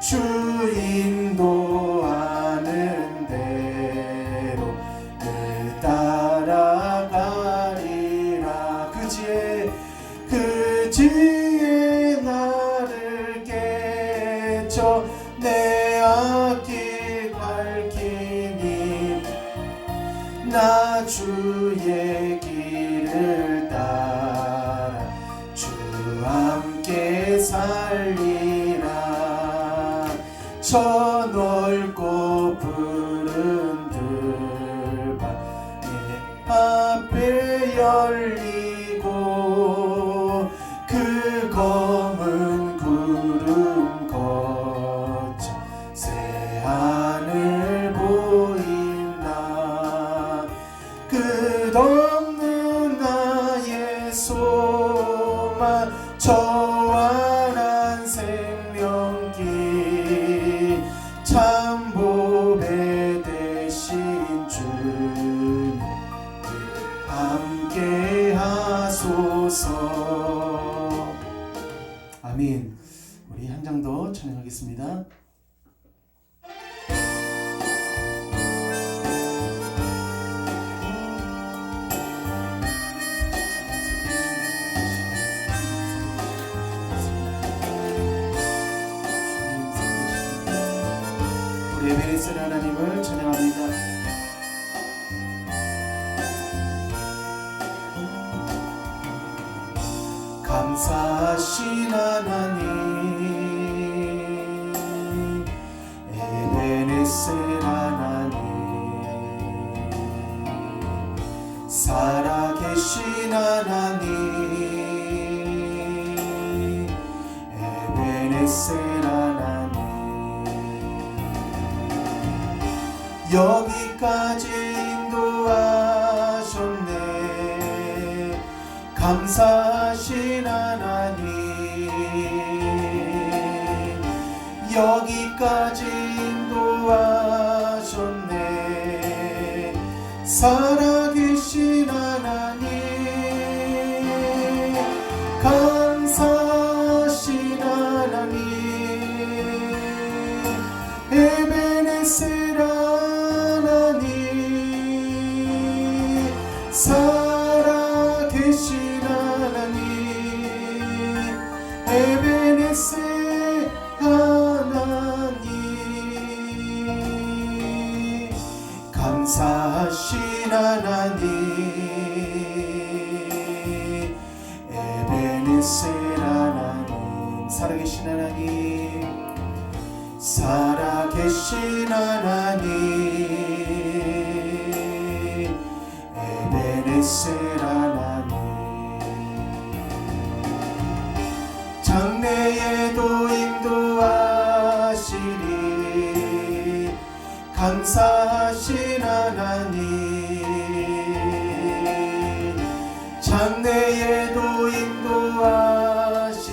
주 인도하는 대로 늘 따라가리라. 그 지혜 나를 깨쳐 내 앞길 밝히니 나 주의 길을 따라 주 함께 살리라. 저 넓고 푸른 들밭 내 앞에 열리고 그 검은 구름 거쳐 새하늘 보인다. 끝없는 나의 소망 저 환한 생명길 참 보배 되신 주님 함께 하소서. 아멘. 우리 한 장 더 찬양하겠습니다. 우리 에베네셀 하나님을 찬양합니다. 감사하신 하나님 에베네셀 하나님 살아계신 하나님 에베네셀 하나님 여기까지 인도하셨네. 감사하신 하나님 여기까지 인도하셨네. 살아계신 하나님 감사하신 하나님 에베네셀 하나님 살아계신 하나님 에베네셀 하나님 감사하신 하나님 에베네셀 하나님 살아계신 하나님 살아계신 하나님 에베네셀 하나님 장래에도 인도하시리 감사하신 하나님 장래에도 인도하시리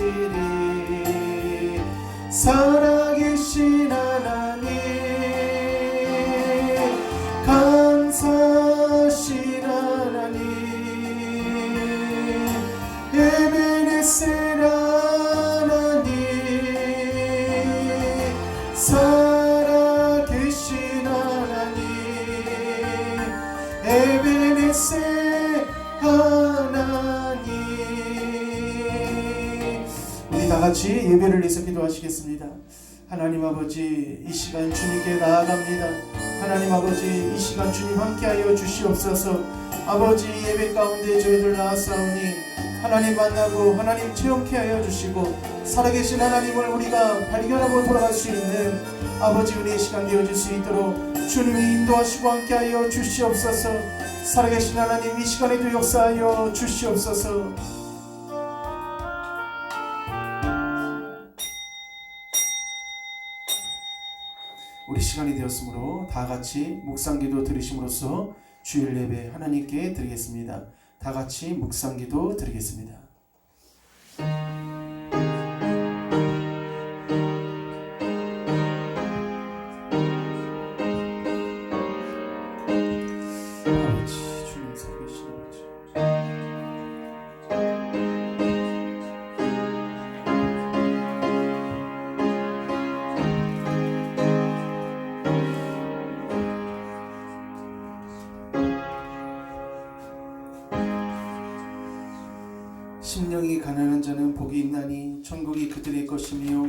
살아계신 하나님 감사하신 하나님 에베네셀 하나님 살아계신 하나님 에베네셀 하나님. 우리 다같이 예배를 위해서 기도하시겠습니다. 하나님 아버지 이 시간 주님께 나아갑니다. 하나님 아버지 이 시간 주님 함께하여 주시옵소서. 아버지 예배 가운데 저희들 나아싸우니 하나님 만나고 하나님 체험케 하여 주시고 살아계신 하나님을 우리가 발견하고 돌아갈 수 있는 아버지 우리의 시간 되어질 수 있도록 주님이 인도하시고 함께하여 주시옵소서. 살아계신 하나님 이 시간에도 역사하여 주시옵소서. 우리 시간이 되었으므로 다같이 묵상기도 드리심으로써 주일 예배 하나님께 드리겠습니다. 다같이 묵상기도 드리겠습니다. 심령이 가난한 자는 복이 있나니 천국이 그들의 것이며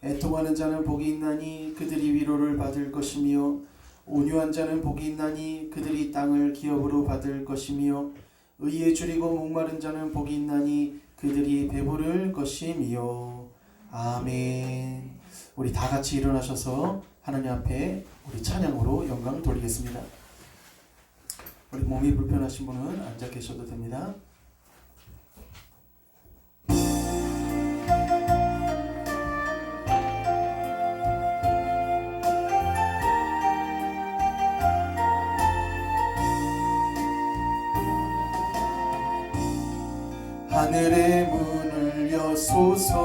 애통하는 자는 복이 있나니 그들이 위로를 받을 것이며 온유한 자는 복이 있나니 그들이 땅을 기업으로 받을 것이며 의에 줄이고 목마른 자는 복이 있나니 그들이 배부를 것이며. 아멘. 우리 다 같이 일어나셔서 하나님 앞에 우리 찬양으로 영광 돌리겠습니다. 우리 몸이 불편하신 분은 앉아 계셔도 됩니다. 하늘의 문을 여소서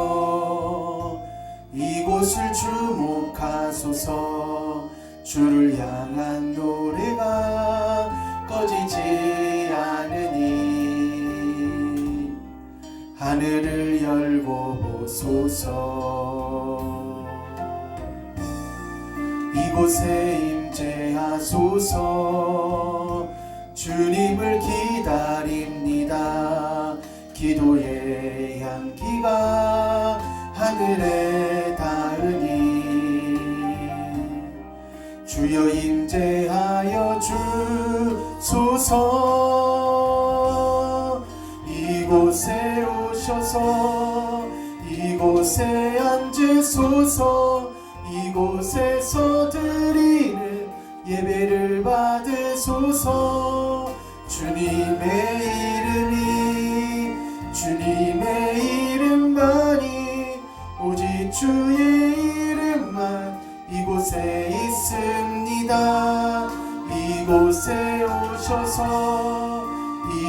이곳을 주목하소서 주를 향한 노래가 꺼지지 않으니 하늘을 열고 보소서 이곳에 임재하소서 주님을 기다립니다. 기도의 향기가 하늘에 닿으니 주여 임재하여 주소서 이곳에 오셔서 이곳에 앉으소서 이곳에서 드리는 예배를 받으소서 주님의 이름만이 오직 주의 이름만 이곳에 있습니다. 이곳에 오셔서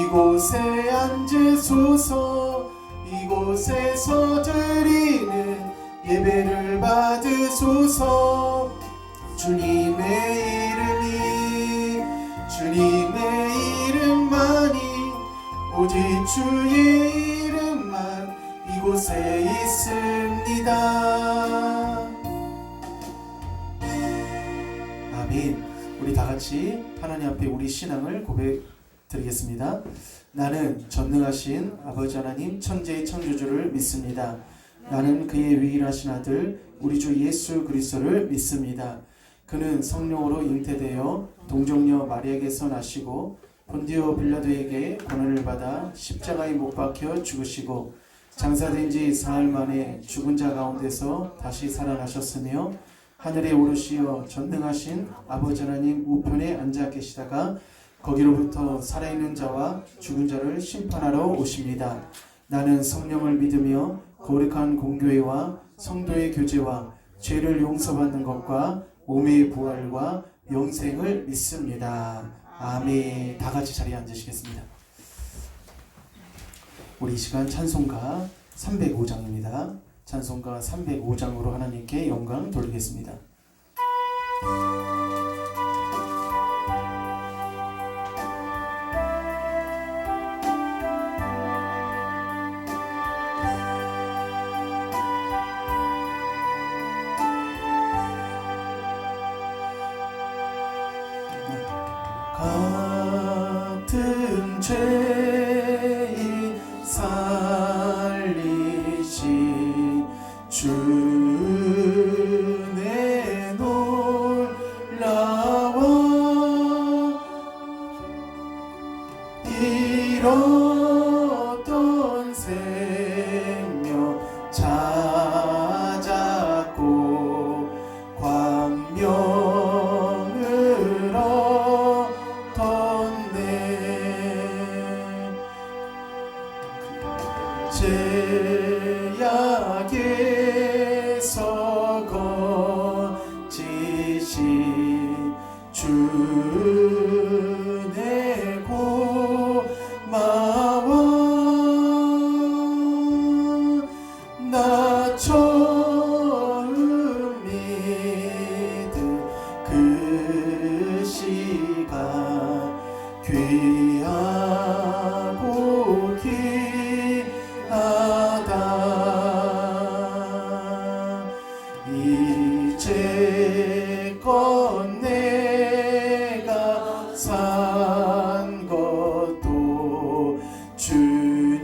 이곳에 앉으소서 이곳에서 드리는 예배를 받으소서 주님의 이름만이 오직 주의 이름만 이곳에 있습니다. 아멘. 우리 다 같이 하나님 앞에 우리 신앙을 고백 드리겠습니다. 나는 전능하신 아버지 하나님 천지의 창조주를 믿습니다. 나는 그의 유일하신 아들 우리 주 예수 그리스도를 믿습니다. 그는 성령으로 잉태되어 동정녀 마리아에게서 나시고 본디오 빌라도에게 고난을 받아 십자가에 못 박혀 죽으시고 장사된 지 사흘 만에 죽은 자 가운데서 다시 살아나셨으며 하늘에 오르시어 전능하신 아버지 하나님 우편에 앉아 계시다가 거기로부터 살아있는 자와 죽은 자를 심판하러 오십니다. 나는 성령을 믿으며 거룩한 공교회와 성도의 교제와 죄를 용서받는 것과 몸의 부활과 영생을 믿습니다. 아멘. 다 같이 자리에 앉으시겠습니다. 우리 이 시간 찬송가 305장입니다. 찬송가 305장으로 하나님께 영광 돌리겠습니다. 같은 죄인 살리신 주의 놀라워 잃었던 생명 찾았고 광명을 얻었네. 제약에서 거지신 주의 고마워 나 처음 믿은 그 시간 귀하고 귀하다 이제껏 내가 산 것도 주님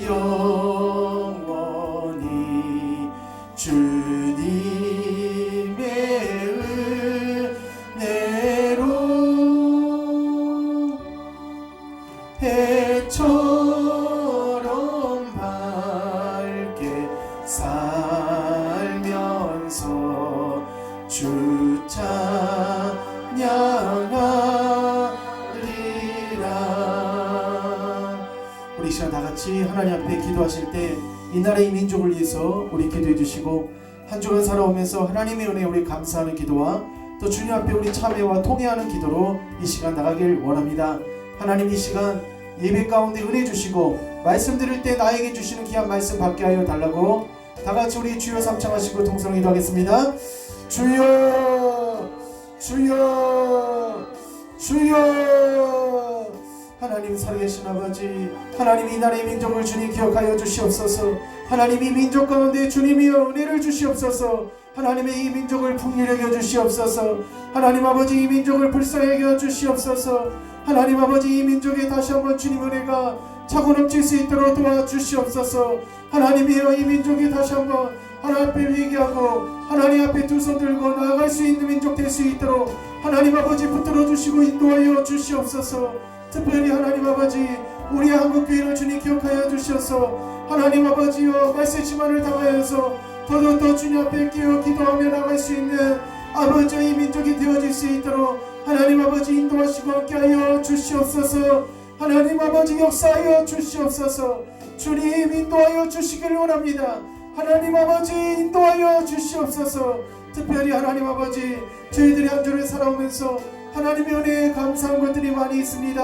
영원히 주님의 은혜로 해처럼 밝게 살면서 주 찬양하리라. 우리 시간 다 같이 하나님 앞에 기도하실 때 이 나라의 민족을 위해서 우리 기도해 주시고, 한 주간 살아오면서 하나님의 은혜에 우리 감사하는 기도와 또 주님 앞에 우리 참회와 통회하는 기도로 이 시간 나가길 원합니다. 하나님, 이 시간 예배 가운데 은혜 주시고 말씀 드릴 때 나에게 주시는 귀한 말씀 받게 하여 달라고 다 같이 우리 주여 삼창하시고 동성 기도하겠습니다. 주여 주여 주여. 하나님, 살아계신 아버지, 하나님 이 나라의 민족을 주님 기억하여 주시옵소서. 하나님 이 민족 가운데 주님이여 은혜를 주시옵소서. 하나님의 이 민족을 풍요하게 해 주시옵소서. 하나님 아버지, 이 민족을 불쌍하게 해 주시옵소서. 하나님 아버지, 이 민족에 다시 한번 주님 은혜가 차고 넘칠 수 있도록 도와주시옵소서. 하나님이여, 이 민족이 다시 한번 하나님 앞에 회개하고 하나님 앞에 두 손 들고 나아갈 수 있는 민족 될 수 있도록 하나님 아버지 붙들어 주시고 인도하여 주시옵소서. 특별히 하나님 아버지, 우리 한국교회를 주님 기억하여 주셔서 하나님 아버지여 말세지만을 당하여서 더더더 주님 앞에 끼어 기도하며 나갈 수 있는 아버지의 이 민족이 되어질 수 있도록 하나님 아버지 인도하시고 함께하여 주시옵소서. 하나님 아버지 역사하여 주시옵소서. 주님 인도하여 주시길 원합니다. 하나님 아버지 인도하여 주시옵소서. 특별히 하나님 아버지, 저희들이 한 주를 살아오면서 하나님의 은혜에 감사한 것들이 많이 있습니다.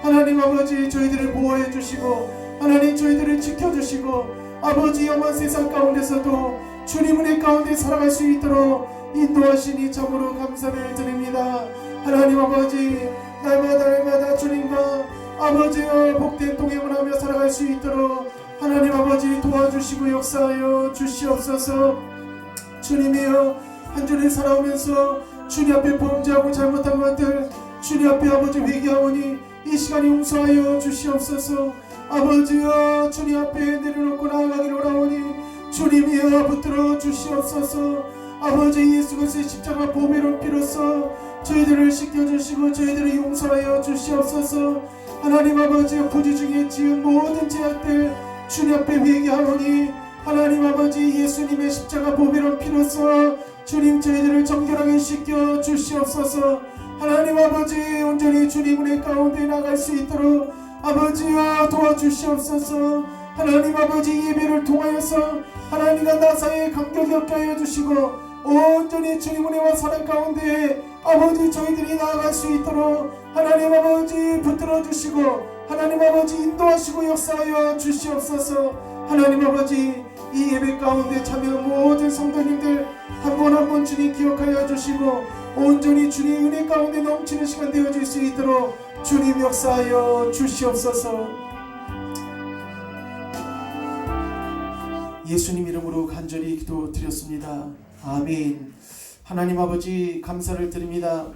하나님 아버지, 저희들을 보호해 주시고 하나님 저희들을 지켜주시고 아버지, 영원 세상 가운데서도 주님 은혜 가운데 살아갈 수 있도록 인도하시니 참으로 감사를 드립니다. 하나님 아버지, 날마다 주님과 아버지여 복된 동행을 하며 살아갈 수 있도록 하나님 아버지 도와주시고 역사하여 주시옵소서. 주님이여, 한 주를 살아오면서 주님 앞에 범죄하고 잘못한 것들 주님 앞에 아버지 회개하오니 이 시간에 용서하여 주시옵소서. 아버지여, 주님 앞에 내려놓고 나아가기를 원하오니 주님이여 붙들어 주시옵소서. 아버지, 예수 그리스도의 십자가 보배로운 피로써 저희들을 씻겨주시고 저희들을 용서하여 주시옵소서. 하나님 아버지, 부지 중에 지은 모든 죄악들 주님 앞에 회개하오니 하나님 아버지, 예수님의 십자가 보배로운 피로써 주님 저희들을 정결하게 씻겨 주시옵소서. 하나님 아버지, 온전히 주님 은혜 가운데 나갈 수 있도록 아버지와 도와주시옵소서. 하나님 아버지, 예배를 통하여서 하나님과 나 사이에 간격이 없게 하여 주시고 온전히 주님 은혜와 사랑 가운데 아버지 저희들이 나아갈 수 있도록 하나님 아버지 붙들어 주시고 하나님 아버지 인도하시고 역사하여 주시옵소서. 하나님 아버지, 이 예배 가운데 참여한 모든 성도님들 한 번 한 번 주님 기억하여 주시고 온전히 주님 은혜 가운데 넘치는 시간 되어질 수 있도록 주님 역사하여 주시옵소서. 예수님 이름으로 간절히 기도드렸습니다. 아멘. 하나님 아버지, 감사를 드립니다.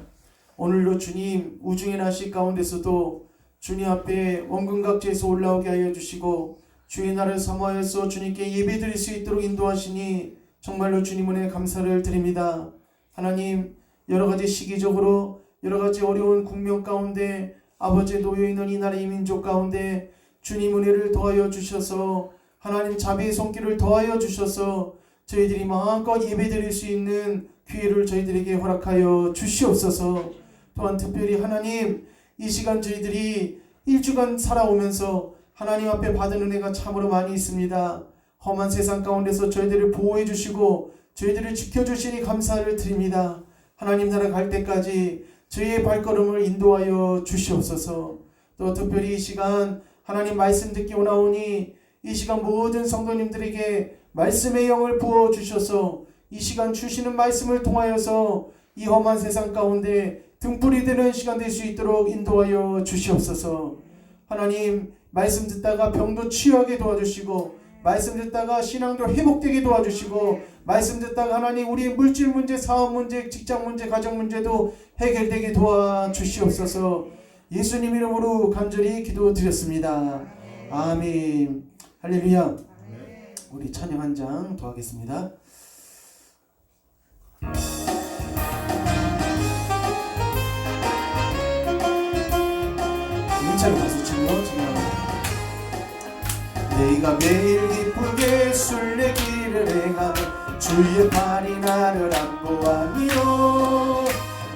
오늘도 주님 우중의 날씨 가운데서도 주님 앞에 원근각지에서 올라오게 하여 주시고 주의 날을 사모하여서 주님께 예배드릴 수 있도록 인도하시니 정말로 주님 은혜 감사를 드립니다. 하나님, 여러가지 시기적으로 여러가지 어려운 국면 가운데 아버지의 놓여있는 이 나라의 민족 가운데 주님 은혜를 더하여 주셔서 하나님 자비의 손길을 더하여 주셔서 저희들이 마음껏 예배드릴 수 있는 기회를 저희들에게 허락하여 주시옵소서. 또한 특별히 하나님, 이 시간 저희들이 일주간 살아오면서 하나님 앞에 받은 은혜가 참으로 많이 있습니다. 험한 세상 가운데서 저희들을 보호해 주시고 저희들을 지켜주시니 감사를 드립니다. 하나님 나라 갈 때까지 저희의 발걸음을 인도하여 주시옵소서. 또 특별히 이 시간 하나님 말씀 듣기 원하오니 이 시간 모든 성도님들에게 말씀의 영을 부어주셔서 이 시간 주시는 말씀을 통하여서 이 험한 세상 가운데 등불이 되는 시간 될 수 있도록 인도하여 주시옵소서. 하나님, 말씀 듣다가 병도 치유하게 도와주시고 말씀 듣다가 신앙도 회복되게 도와주시고 말씀 듣다가 하나님 우리의 물질 문제, 사업 문제, 직장 문제, 가정 문제도 해결되게 도와주시옵소서. 예수님 이름으로 간절히 기도드렸습니다. 아멘. 할렐루야. 우리 찬양 한 장 더 하겠습니다. 일차로 가서 치며 찬양합니다. 내가 매일 기쁘게 순례길을 행하며 주의 팔이 나를 안보하며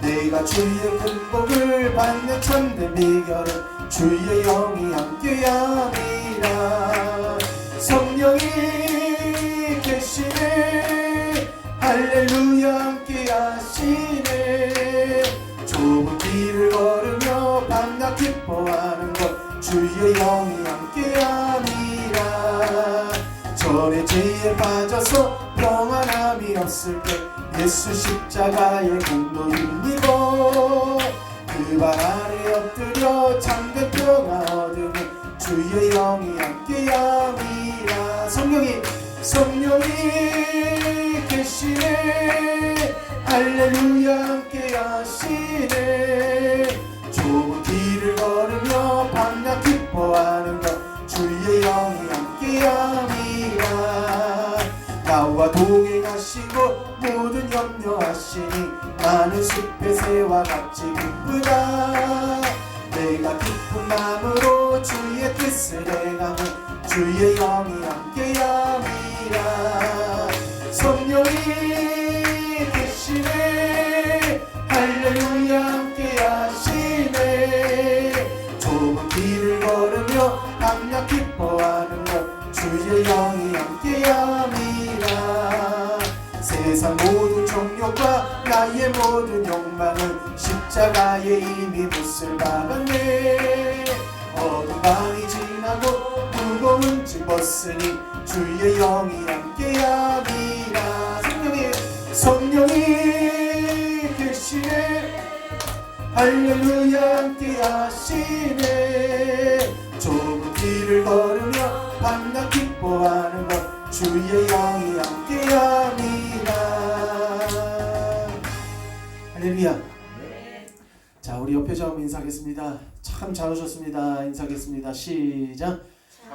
내가 주의 큰 복을 받는 참된 비결은 주의 영이 함께함이라. 성령이 계시네 할렐루야 함께하시네. 좁은 길을 걸으며 밤낮 기뻐하는 것 주의 영이 함께함이라. 전에 죄에 빠져서 평안함이 없을 때 예수 십자가의 공로 힘입어 그 발 아래 엎드려 참된 평화 얻으며 주의 영이 함께함이라. 성령이 계시네 할렐루야 함께하시네. 좁은 길을 걸으며 밤낮 기뻐하는 것 주의 영이 함께함이라. 나와 동행하시고 모든 염려하시니 나는 숲의 새와 같이 기쁘다. 내가 기쁜 마음으로 주의 뜻을 행하며 주의 영이 함께함이라. 성령이 계시네 할렐루야 함께하시네. 좁은 길을 걸으며 밤낮 기뻐하는 것 주의 영이 함께함이라. 세상 모든 정욕과 나의 모든 욕망은 십자가에 이미 못을 박았네. 어두운 밤이 지나고 무거운 짐 벗으니 주의 영이 함께함이라. 성령이 계시네 할렐루야 함께하시네. 좁은 길을 걸으며 밤낮 기뻐하는 것 주의 영이 함께함이라. 할렐루야. 자, 우리 옆에 좀 인사하겠습니다. 참 잘 오셨습니다. 인사하겠습니다. 시작.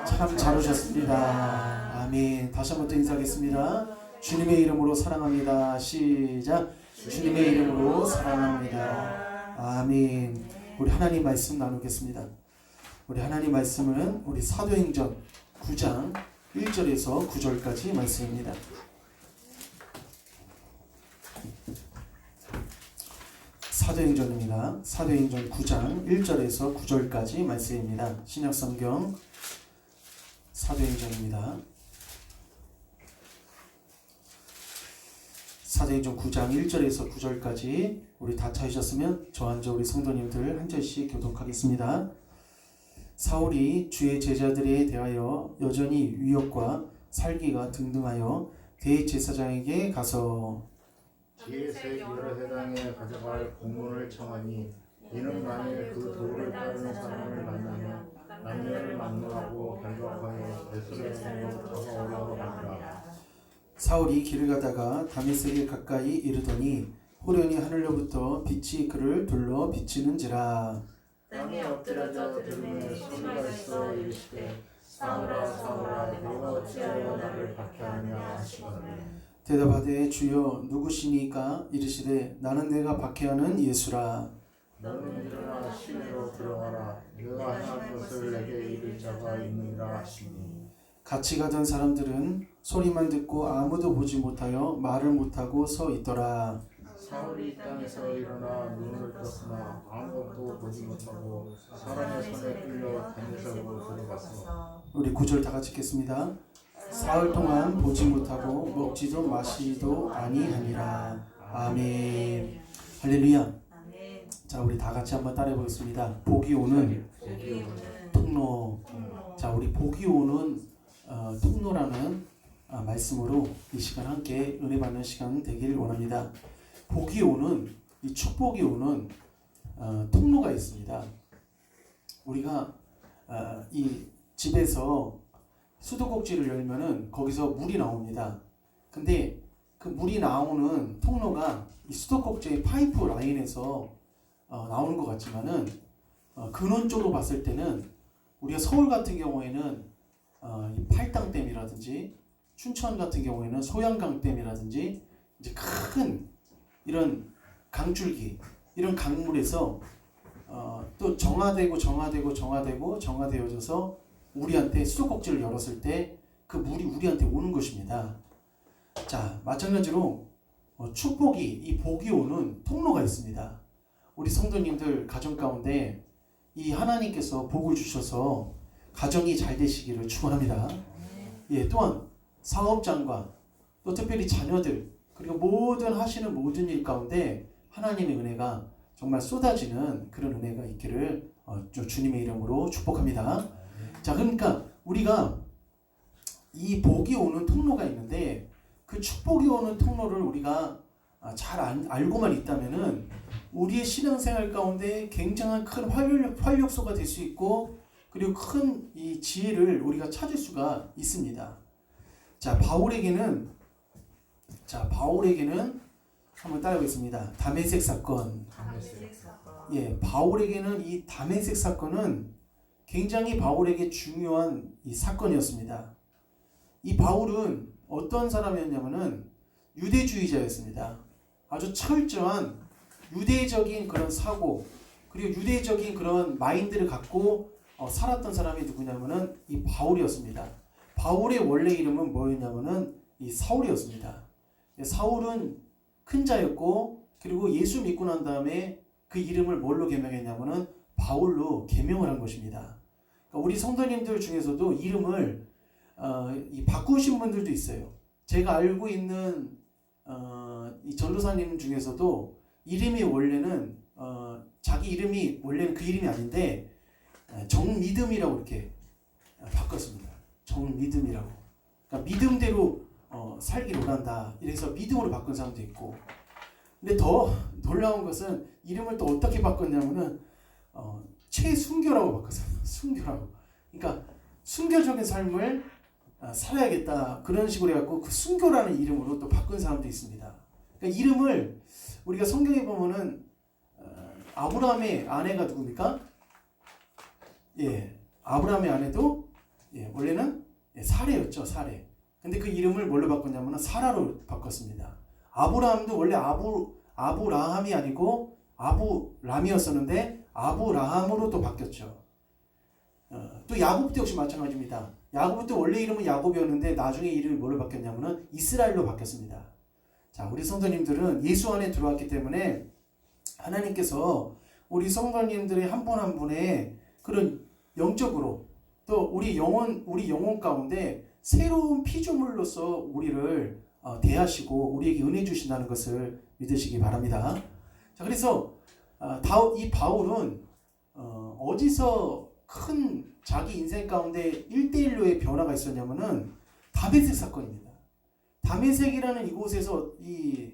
참 잘 오셨습니다. 아멘. 다시 한번 또 인사하겠습니다. 주님의 이름으로 사랑합니다. 시작. 주님의 이름으로 사랑합니다. 아멘. 우리 하나님 말씀 나누겠습니다. 우리 하나님 말씀은 우리 사도행전 9장 1절에서 9절까지 말씀입니다. 사도행전입니다. 사도행전 9장 1절에서 9절까지 말씀입니다. 신약성경 사도행전입니다. 사도행전 9장 1절에서 9절까지 우리 다 찾으셨으면 저 앉아 우리 성도님들 한 절씩 교독하겠습니다. 사울이 주의 제자들에 대하여 여전히 위협과 살기가 등등하여 대제사장에게 가서 기회색 여러 회당에 가져갈 공문을 청하니 이는 만일 그 도를 따르는 사람을 만나면 남녀를 막론하고 결박하여 예수님으로 다가오려고 하니라. 사울이 길을 가다가 다메섹에 가까이 이르더니 호련히 하늘로부터 빛이 그를 둘러 비치는지라. 땅에 엎드려져 들으며 소리가 있어 이르시되 사울아 사울아 내가 어찌하여 나를 박해하냐 하시거늘. 대답하되 주여 누구시니까? 이르시되 나는 내가 박해하는 예수라. 너는 일어나 시내로 들어가라. 내가 행한 것을 내게 이를 자가 있느니라 하시니. 같이 가던 사람들은 소리만 듣고 아무도 보지 못하여 말을 못하고 서 있더라. 사울이 땅에서 일어나 눈을 떴으나 아무것도 보지 못하고 사람의 손에 끌려 다메섹으로 들어갔어. 우리 9절 다 같이 읽겠습니다. 사흘 동안 보지 못하고 먹지도 마시지도 아니하니라. 아멘. 할렐루야. 자, 우리 다 같이 한번 따라해 보겠습니다. 복이 오는 통로. 자, 우리 복이 오는 통로라는 말씀으로 이 시간 함께 은혜 받는 시간 되길 원합니다. 복이 오는, 이 축복이 오는 통로가 있습니다. 우리가 이 집에서 수도꼭지를 열면은 거기서 물이 나옵니다. 근데 그 물이 나오는 통로가 이 수도꼭지의 파이프 라인에서 나오는 것 같지만은 근원적으로 봤을 때는 우리가 서울 같은 경우에는 이 댐이라든지 춘천 같은 경우에는 소양강 댐이라든지 이제 큰 이런 강줄기 이런 강물에서 또 정화되어져서 우리한테 수도꼭지를 열었을 때 그 물이 우리한테 오는 것입니다. 자, 마찬가지로 축복이 이 복이 오는 통로가 있습니다. 우리 성도님들 가정 가운데 이 하나님께서 복을 주셔서 가정이 잘 되시기를 축원합니다. 예, 또한 사업장과 또 특별히 자녀들 그리고 하시는 모든 일 가운데 하나님의 은혜가 정말 쏟아지는 그런 은혜가 있기를 주님의 이름으로 축복합니다. 자, 그러니까 우리가 이 복이 오는 통로가 있는데 그 축복이 오는 통로를 우리가 잘 알고만 있다면은 우리의 신앙생활 가운데 굉장한 큰 활력소가 될 수 있고 그리고 큰 이 지혜를 우리가 찾을 수가 있습니다. 자, 바울에게는 한번 따라하겠습니다. 다메섹 사건. 예, 바울에게는 이 다메섹 사건은 굉장히 바울에게 중요한 이 사건이었습니다. 이 바울은 어떤 사람이었냐면은 유대주의자였습니다. 아주 철저한 유대적인 그런 사고 그리고 유대적인 그런 마인드를 갖고 살았던 사람이 누구냐면은 이 바울이었습니다. 바울의 원래 이름은 뭐였냐면은 이 사울이었습니다. 사울은 큰 자였고 그리고 예수 믿고 난 다음에 그 이름을 뭘로 개명했냐면은 바울로 개명을 한 것입니다. 그러니까 우리 성도님들 중에서도 이름을 바꾸신 분들도 있어요. 제가 알고 있는 이 전도사님 중에서도 이름이 원래는 자기 이름이 원래는 그 이름이 아닌데 정믿음이라고 이렇게 바꿨습니다. 정믿음이라고. 그러니까 믿음대로 살기를 원한다. 이래서 믿음으로 바꾼 사람도 있고. 근데 더 놀라운 것은 이름을 또 어떻게 바꿨냐면은 최순교라고 바꿨어요. 순교라고. 그러니까 순교적인 삶을 살아야겠다 그런 식으로 해갖고 그 순교라는 이름으로 또 바꾼 사람도 있습니다. 그러니까 이름을 우리가 성경에 보면은 아브라함의 아내가 누굽니까? 예, 아브라함의 아내도 원래는 사레였죠, 사레. 근데 그 이름을 뭘로 바꿨냐면은 사라로 바꿨습니다. 아브라함도 원래 아브라함이 아니고 아브람이었었는데 아브라함으로 또 바뀌었죠. 또 야곱도 역시 마찬가지입니다. 야곱도 원래 이름은 야곱이었는데 나중에 이름이 뭘로 바뀌었냐면은 이스라엘로 바뀌었습니다. 자, 우리 성도님들은 예수 안에 들어왔기 때문에 하나님께서 우리 성도님들의 한 분 한 분의 그런 영적으로 또 우리 영혼 가운데 새로운 피조물로서 우리를 대하시고 우리에게 은혜 주신다는 것을 믿으시기 바랍니다. 자, 그래서 이 바울은 어디서 큰 자기 인생 가운데 1대1로의 변화가 있었냐면은 다메섹 사건입니다. 다메섹이라는 이곳에서 이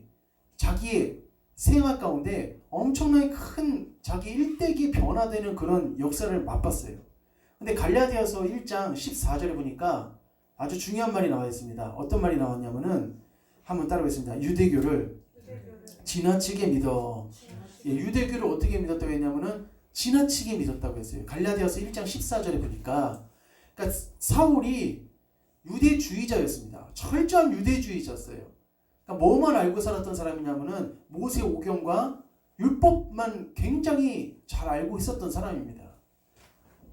자기의 생활 가운데 엄청나게 큰 자기 일대기 변화되는 그런 역사를 맛봤어요. 근데 갈라디아서 1장 14절에 보니까 아주 중요한 말이 나와 있습니다. 어떤 말이 나왔냐면은 한번 따라하겠습니다. 유대교를 지나치게 믿어. 예, 유대교를 어떻게 믿었다고 했냐면은 지나치게 믿었다고 했어요. 갈라디아서 1장 14절에 보니까 그러니까 사울이 유대주의자였습니다. 철저한 유대주의자였어요. 그러니까 뭐만 알고 살았던 사람이냐면은 모세 오경과 율법만 굉장히 잘 알고 있었던 사람입니다.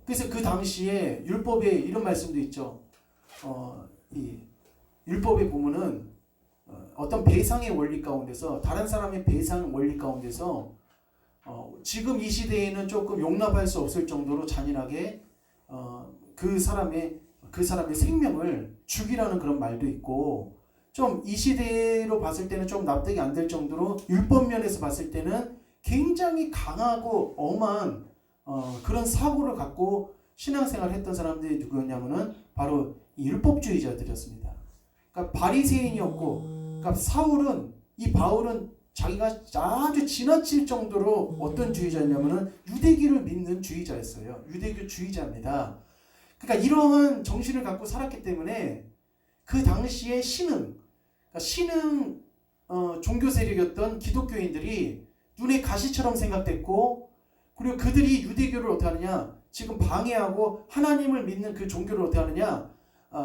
그래서 그 당시에 율법에 이런 말씀도 있죠. 이 율법에 보면은 어떤 배상의 원리 가운데서 다른 사람의 배상 원리 가운데서 지금 이 시대에는 조금 용납할 수 없을 정도로 잔인하게 그 사람의 생명을 죽이라는 그런 말도 있고 좀 이 시대로 봤을 때는 좀 납득이 안 될 정도로 율법 면에서 봤을 때는 굉장히 강하고 엄한 그런 사고를 갖고 신앙생활을 했던 사람들이 누구였냐면은 바로 이 율법주의자들이었습니다. 그러니까 바리새인이었고, 그러니까 바울은 자기가 아주 지나칠 정도로 어떤 주의자였냐면은 유대교를 믿는 주의자였어요. 유대교 주의자입니다. 그러니까 이러한 정신을 갖고 살았기 때문에 그 당시에 신흥 종교 세력이었던 기독교인들이 눈에 가시처럼 생각됐고, 그리고 그들이 유대교를 어떻게 하느냐, 지금 방해하고 하나님을 믿는 그 종교를 어떻게 하느냐,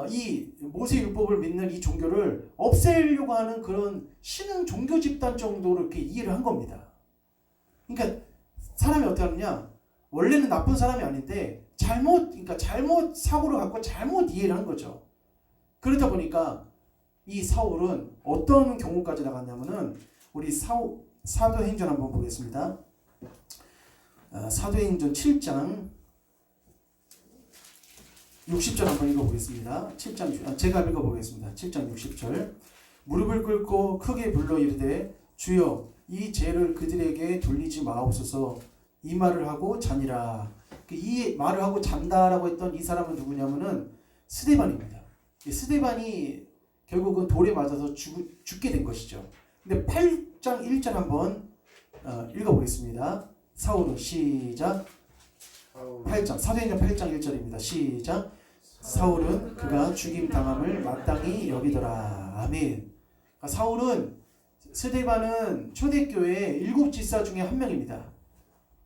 이 모세율법을 믿는 이 종교를 없애려고 하는 그런 신흥 종교 집단 정도로 이렇게 이해를 한 겁니다. 그러니까 사람이 어떻게 하느냐? 원래는 나쁜 사람이 아닌데 그러니까 잘못 사고를 갖고 잘못 이해를 한 거죠. 그러다 보니까 이 사울은 어떤 경우까지 나갔냐면은 우리 사도행전 한번 보겠습니다. 사도행전 7장 60절 한번 읽어보겠습니다. 7장 제가 읽어보겠습니다. 7장 60절 무릎을 꿇고 크게 불러 이르되 주여 이 죄를 그들에게 돌리지 마옵소서 이 말을 하고 자니라. 이 말을 하고 잔다라고 했던 이 사람은 누구냐면은 스데반입니다. 스데반이 결국은 돌에 맞아서 죽게 된 것이죠. 근데 8장 1절 한번 읽어보겠습니다. 사울은 시작. 8장 사도행전 8장 1절입니다. 시작. 사울은 그가 죽임 당함을 마땅히 여기더라. 아멘. 그러니까 사울은 스데반은 초대교회 7지사 중에 한 명입니다.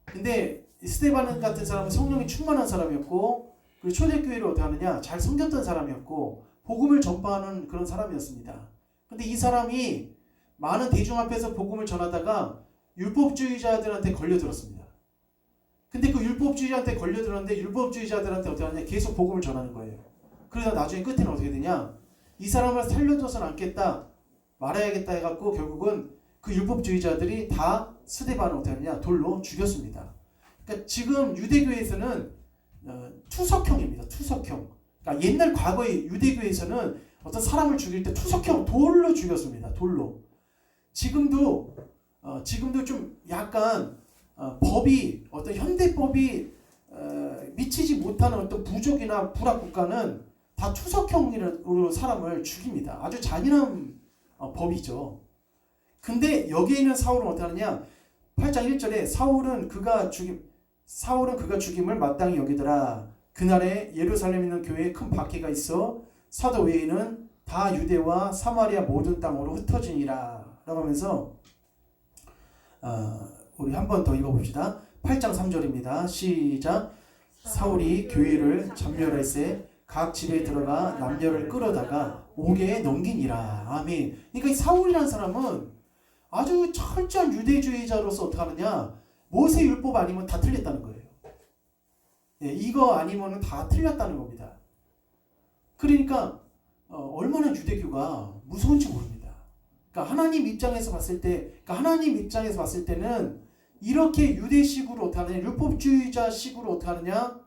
근데 스데반 같은 사람은 성령이 충만한 사람이었고 그리고 초대교회를 어떻게 하느냐 잘 섬겼던 사람이었고 복음을 전파하는 그런 사람이었습니다. 근데 이 사람이 많은 대중 앞에서 복음을 전하다가 율법주의자들한테 걸려들었습니다. 근데 그 율법주의자한테 걸려들었는데 율법주의자들한테 어떻게 하느냐 계속 복음을 전하는 거예요. 그러다 나중에 끝에는 어떻게 되냐 이 사람을 살려줘서는 않겠다 말아야겠다 해갖고 결국은 그 율법주의자들이 다 스데반을 어떻게 하느냐 돌로 죽였습니다. 그러니까 지금 유대교에서는 투석형입니다. 투석형. 그러니까 옛날 과거의 유대교에서는 어떤 사람을 죽일 때 투석형 돌로 죽였습니다. 돌로. 지금도 좀 약간 법이 어떤 현대법이 미치지 못하는 어떤 부족이나 불합국가는 다 투석형으로 사람을 죽입니다. 아주 잔인한 법이죠. 근데 여기에 있는 사울은 어떻게 하느냐? 8장 1절에 사울은 그가 죽임을 마땅히 여기더라. 그날에 예루살렘에 있는 교회에 큰 박해가 있어 사도 외에는 다 유대와 사마리아 모든 땅으로 흩어지니라 라고 하면서 우리 한 번 더 읽어봅시다. 8장 3절입니다. 시작. 사울이 교회를 점멸할세 각 집에 들어가 남녀를 끌어다가 옥에 넘기니라. 아멘. 그러니까 이 사울이라는 사람은 아주 철저한 유대주의자로서 어떻게 하느냐 모세 율법 아니면 다 틀렸다는 거예요. 예, 이거 아니면 다 틀렸다는 겁니다. 그러니까 얼마나 유대교가 무서운지 모릅니다. 그러니까 하나님 입장에서 봤을 때는 이렇게 유대식으로 어떻게 하느냐 율법주의자식으로 어떻게 하느냐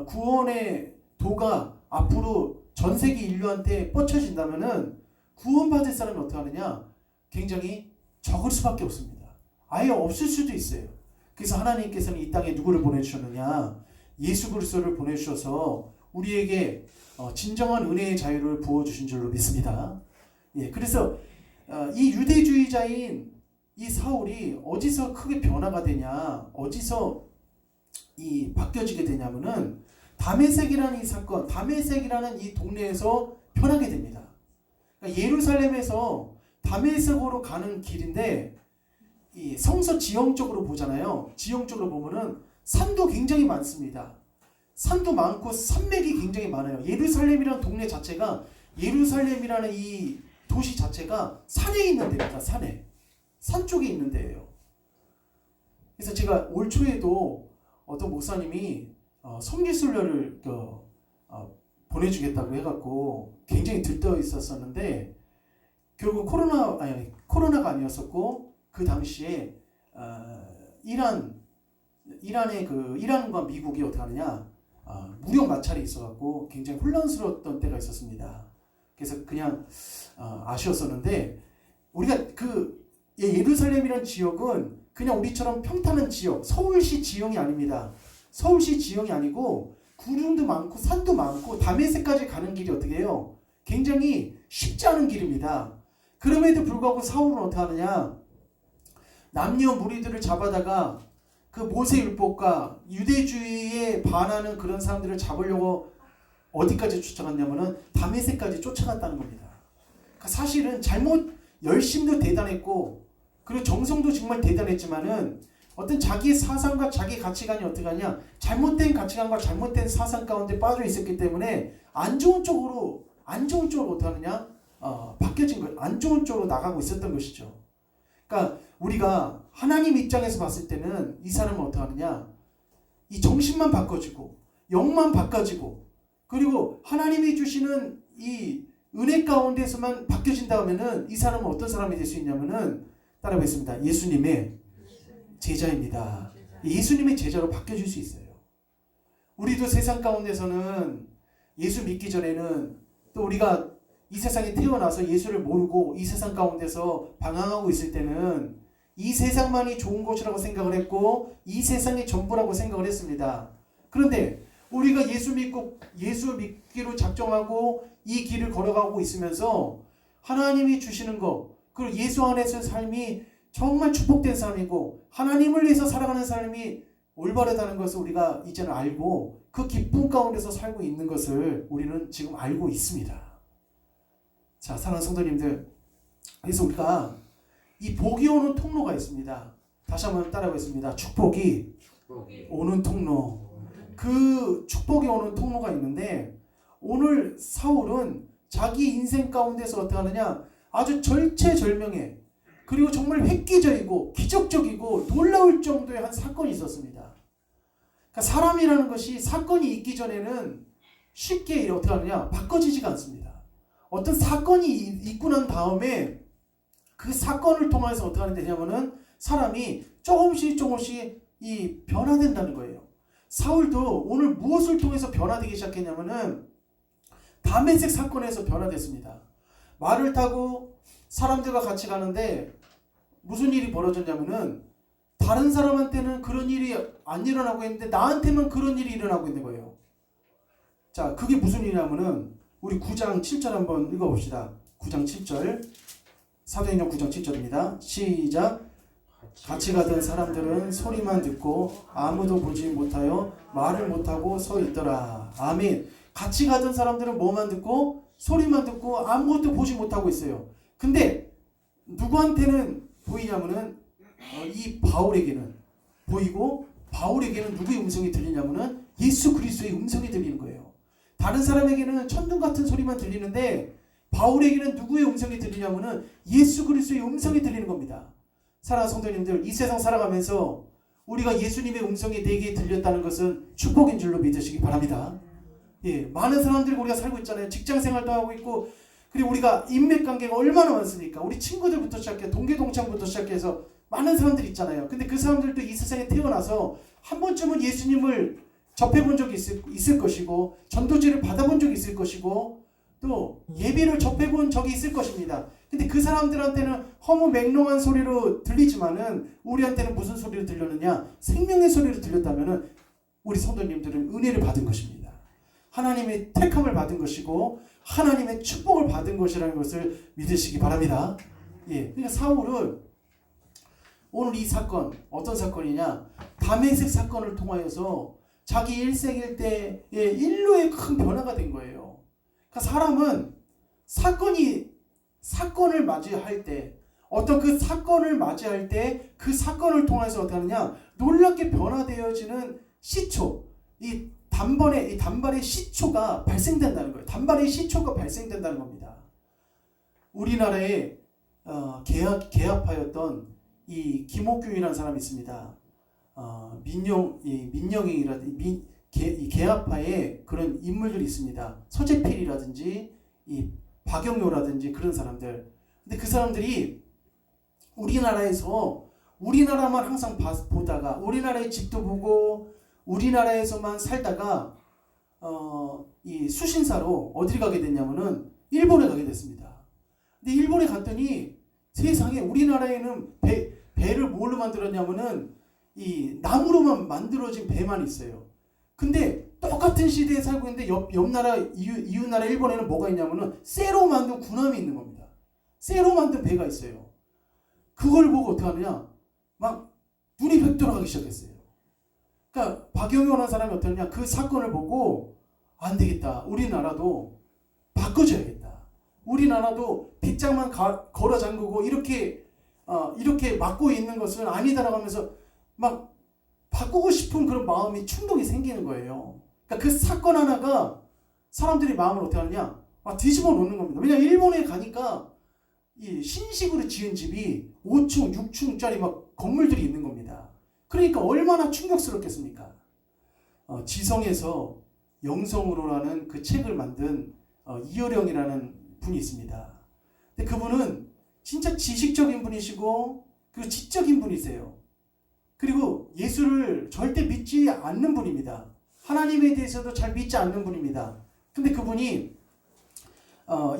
구원의 도가 앞으로 전 세계 인류한테 뻗쳐진다면은 구원받을 사람이 어떻게 하느냐 굉장히 적을 수밖에 없습니다. 아예 없을 수도 있어요. 그래서 하나님께서는 이 땅에 누구를 보내주셨느냐 예수 그리스도를 보내주셔서 우리에게 진정한 은혜의 자유를 부어주신 줄로 믿습니다. 예, 그래서 이 유대주의자인 이 사울이 어디서 크게 변화가 되냐 어디서 이 바뀌어지게 되냐면은 다메섹이라는 이 사건 다메섹이라는 이 동네에서 변하게 됩니다. 그러니까 예루살렘에서 다메섹으로 가는 길인데 이 성서 지형적으로 보잖아요. 지형적으로 보면은 산도 굉장히 많습니다. 산도 많고 산맥이 굉장히 많아요. 예루살렘이라는 동네 자체가 예루살렘이라는 이 도시 자체가 산에 있는 데입니다. 산 쪽에 있는 데예요. 그래서 제가 올 초에도 어떤 목사님이 성지순례를 보내주겠다고 해갖고 굉장히 들떠 있었었는데 결국 코로나가 아니었었고 그 당시에 이란과 미국이 어떻게 하느냐 무력 마찰이 있어갖고 굉장히 혼란스러웠던 때가 있었습니다. 그래서 그냥 아쉬웠었는데 우리가 예루살렘이라는 지역은 그냥 우리처럼 평탄한 지역 서울시 지형이 아닙니다. 서울시 지형이 아니고 구름도 많고 산도 많고 다메섹까지 가는 길이 어떻게 해요? 굉장히 쉽지 않은 길입니다. 그럼에도 불구하고 사울은 어떻게 하느냐 남녀 무리들을 잡아다가 그 모세율법과 유대주의에 반하는 그런 사람들을 잡으려고 어디까지 쫓아갔냐면은 다메섹까지 쫓아갔다는 겁니다. 그러니까 사실은 열심도 대단했고 그리고 정성도 정말 대단했지만은 어떤 자기 사상과 자기 가치관이 어떻게 하냐, 잘못된 가치관과 잘못된 사상 가운데 빠져 있었기 때문에 안 좋은 쪽으로 어떻게 하느냐, 바뀌어진 거, 안 좋은 쪽으로 나가고 있었던 것이죠. 그러니까 우리가 하나님 입장에서 봤을 때는 이 사람은 어떻게 하느냐, 이 정신만 바꿔지고 영만 바꿔지고 그리고 하나님이 주시는 이 은혜 가운데서만 바뀌어진다면은 이 사람은 어떤 사람이 될 수 있냐면은, 따라하겠습니다. 예수님의 제자입니다. 예수님의 제자로 바뀌어질 수 있어요. 우리도 세상 가운데서는 예수 믿기 전에는, 또 우리가 이 세상에 태어나서 예수를 모르고 이 세상 가운데서 방황하고 있을 때는 이 세상만이 좋은 것이라고 생각을 했고 이 세상이 전부라고 생각을 했습니다. 그런데 우리가 예수 믿기로 작정하고 이 길을 걸어가고 있으면서 하나님이 주시는 것, 그리고 예수 안에서의 삶이 정말 축복된 삶이고 하나님을 위해서 살아가는 삶이 올바르다는 것을 우리가 이제는 알고 그 기쁨 가운데서 살고 있는 것을 우리는 지금 알고 있습니다. 자, 사랑하는 성도님들, 그래서 우리가 이 복이 오는 통로가 있습니다. 다시 한번 따라하겠습니다. 축복이 오는 통로. 그 축복이 오는 통로가 있는데, 오늘 사울은 자기 인생 가운데서 어떻게 하느냐, 아주 절체절명해, 그리고 정말 획기적이고 기적적이고 놀라울 정도의 한 사건이 있었습니다. 그러니까 사람이라는 것이 사건이 있기 전에는 쉽게 어떻게 하느냐, 바꿔지지가 않습니다. 어떤 사건이 있고 난 다음에 그 사건을 통해서 어떻게 하는 되냐면은 사람이 조금씩 이 변화된다는 거예요. 사울도 오늘 무엇을 통해서 변화되기 시작했냐면은 다메섹 사건에서 변화됐습니다. 말을 타고 사람들과 같이 가는데 무슨 일이 벌어졌냐면은 다른 사람한테는 그런 일이 안 일어나고 있는데 나한테만 그런 일이 일어나고 있는 거예요. 자, 그게 무슨 일이냐면은 우리 9장 7절 한번 읽어봅시다. 9장 7절, 사도행전 9장 7절입니다. 시작. 같이 가던 사람들은 소리만 듣고 아무도 보지 못하여 말을 못하고 서 있더라. 아멘. 같이 가던 사람들은 뭐만 듣고, 소리만 듣고 아무것도 보지 못하고 있어요. 근데 누구한테는 보이냐면은 이 바울에게는 보이고, 바울에게는 누구의 음성이 들리냐면은 예수 그리스도의 음성이 들리는 거예요. 다른 사람에게는 천둥 같은 소리만 들리는데 바울에게는 누구의 음성이 들리냐면은 예수 그리스도의 음성이 들리는 겁니다. 사랑하는 성도님들, 이 세상 살아가면서 우리가 예수님의 음성이 내게 들렸다는 것은 축복인 줄로 믿으시기 바랍니다. 예, 많은 사람들과 우리가 살고 있잖아요. 직장 생활도 하고 있고, 그리고 우리가 인맥 관계가 얼마나 많습니까? 우리 친구들부터 시작해 동계동창부터 시작해서 많은 사람들이 있잖아요. 근데 그 사람들도 이 세상에 태어나서 한 번쯤은 예수님을 접해본 적이 있을 것이고, 전도지를 받아본 적이 있을 것이고, 또 예배를 접해본 적이 있을 것입니다. 근데 그 사람들한테는 허무맹롱한 소리로 들리지만은 우리한테는 무슨 소리로 들렸느냐? 생명의 소리로 들렸다면은 우리 성도님들은 은혜를 받은 것입니다. 하나님의 택함을 받은 것이고 하나님의 축복을 받은 것이라는 것을 믿으시기 바랍니다. 예, 그러니까 사울은 오늘 이 사건, 어떤 사건이냐? 다메섹 사건을 통하여서 자기 일생일대의 인류의 큰 변화가 된 거예요. 그러니까 사람은 사건을 맞이할 때, 어떤 그 사건을 맞이할 때 그 사건을 통해서 어떻게 하느냐, 놀랍게 변화되어지는 시초, 이 단발의 시초가 발생된다는 거예요. 단발의 시초가 발생된다는 겁니다. 우리나라에 개합하였던 이 김옥규이라는 사람이 있습니다. 민영이라든지 이 개합파의 그런 인물들이 있습니다. 서재필이라든지 이 박영효라든지 그런 사람들. 근데 그 사람들이 우리나라만 항상 보다가 우리나라의 집도 보고 우리나라에서만 살다가 이 수신사로 어디를 가게 됐냐면은 일본에 가게 됐습니다. 근데 일본에 갔더니 세상에 우리나라에는 배를 뭘로 만들었냐면은 이 나무로만 만들어진 배만 있어요. 근데 똑같은 시대에 살고 있는데 옆나라 이웃나라 일본에는 뭐가 있냐면은 쇠로 만든 군함이 있는 겁니다. 쇠로 만든 배가 있어요. 그걸 보고 어떻게 하느냐, 막 눈이 획 돌아가기 시작했어요. 그러니까 박영효라는 사람이 어떠냐, 그 사건을 보고 안 되겠다, 우리나라도 바꿔줘야겠다, 우리나라도 빗장만 걸어 잠그고 이렇게 막고 있는 것은 아니다라고 하면서 막 바꾸고 싶은 그런 마음이 충동이 생기는 거예요. 그러니까 그 사건 하나가 사람들이 마음을 어떻게 하느냐? 뒤집어 놓는 겁니다. 왜냐하면 일본에 가니까 이 신식으로 지은 집이 5층, 6층짜리 막 건물들이 있는 겁니다. 그러니까 얼마나 충격스럽겠습니까? 지성에서 영성으로라는 그 책을 만든 이어령이라는 분이 있습니다. 근데 그분은 진짜 지식적인 분이시고 그리고 지적인 분이세요. 그리고 예수를 절대 믿지 않는 분입니다. 하나님에 대해서도 잘 믿지 않는 분입니다. 근데 그분이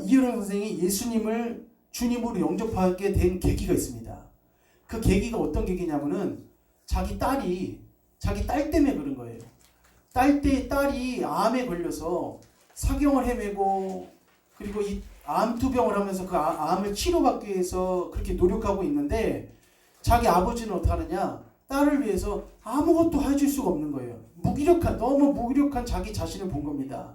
이어령 선생이 예수님을 주님으로 영접하게 된 계기가 있습니다. 그 계기가 어떤 계기냐면은 자기 딸 때문에 그런 거예요. 딸이 암에 걸려서 사경을 헤매고 그리고 이 암투병을 하면서 그 암을 치료받기 위해서 그렇게 노력하고 있는데 자기 아버지는 어떻게 하느냐? 딸을 위해서 아무것도 해줄 수가 없는 거예요. 너무 무기력한 자기 자신을 본 겁니다.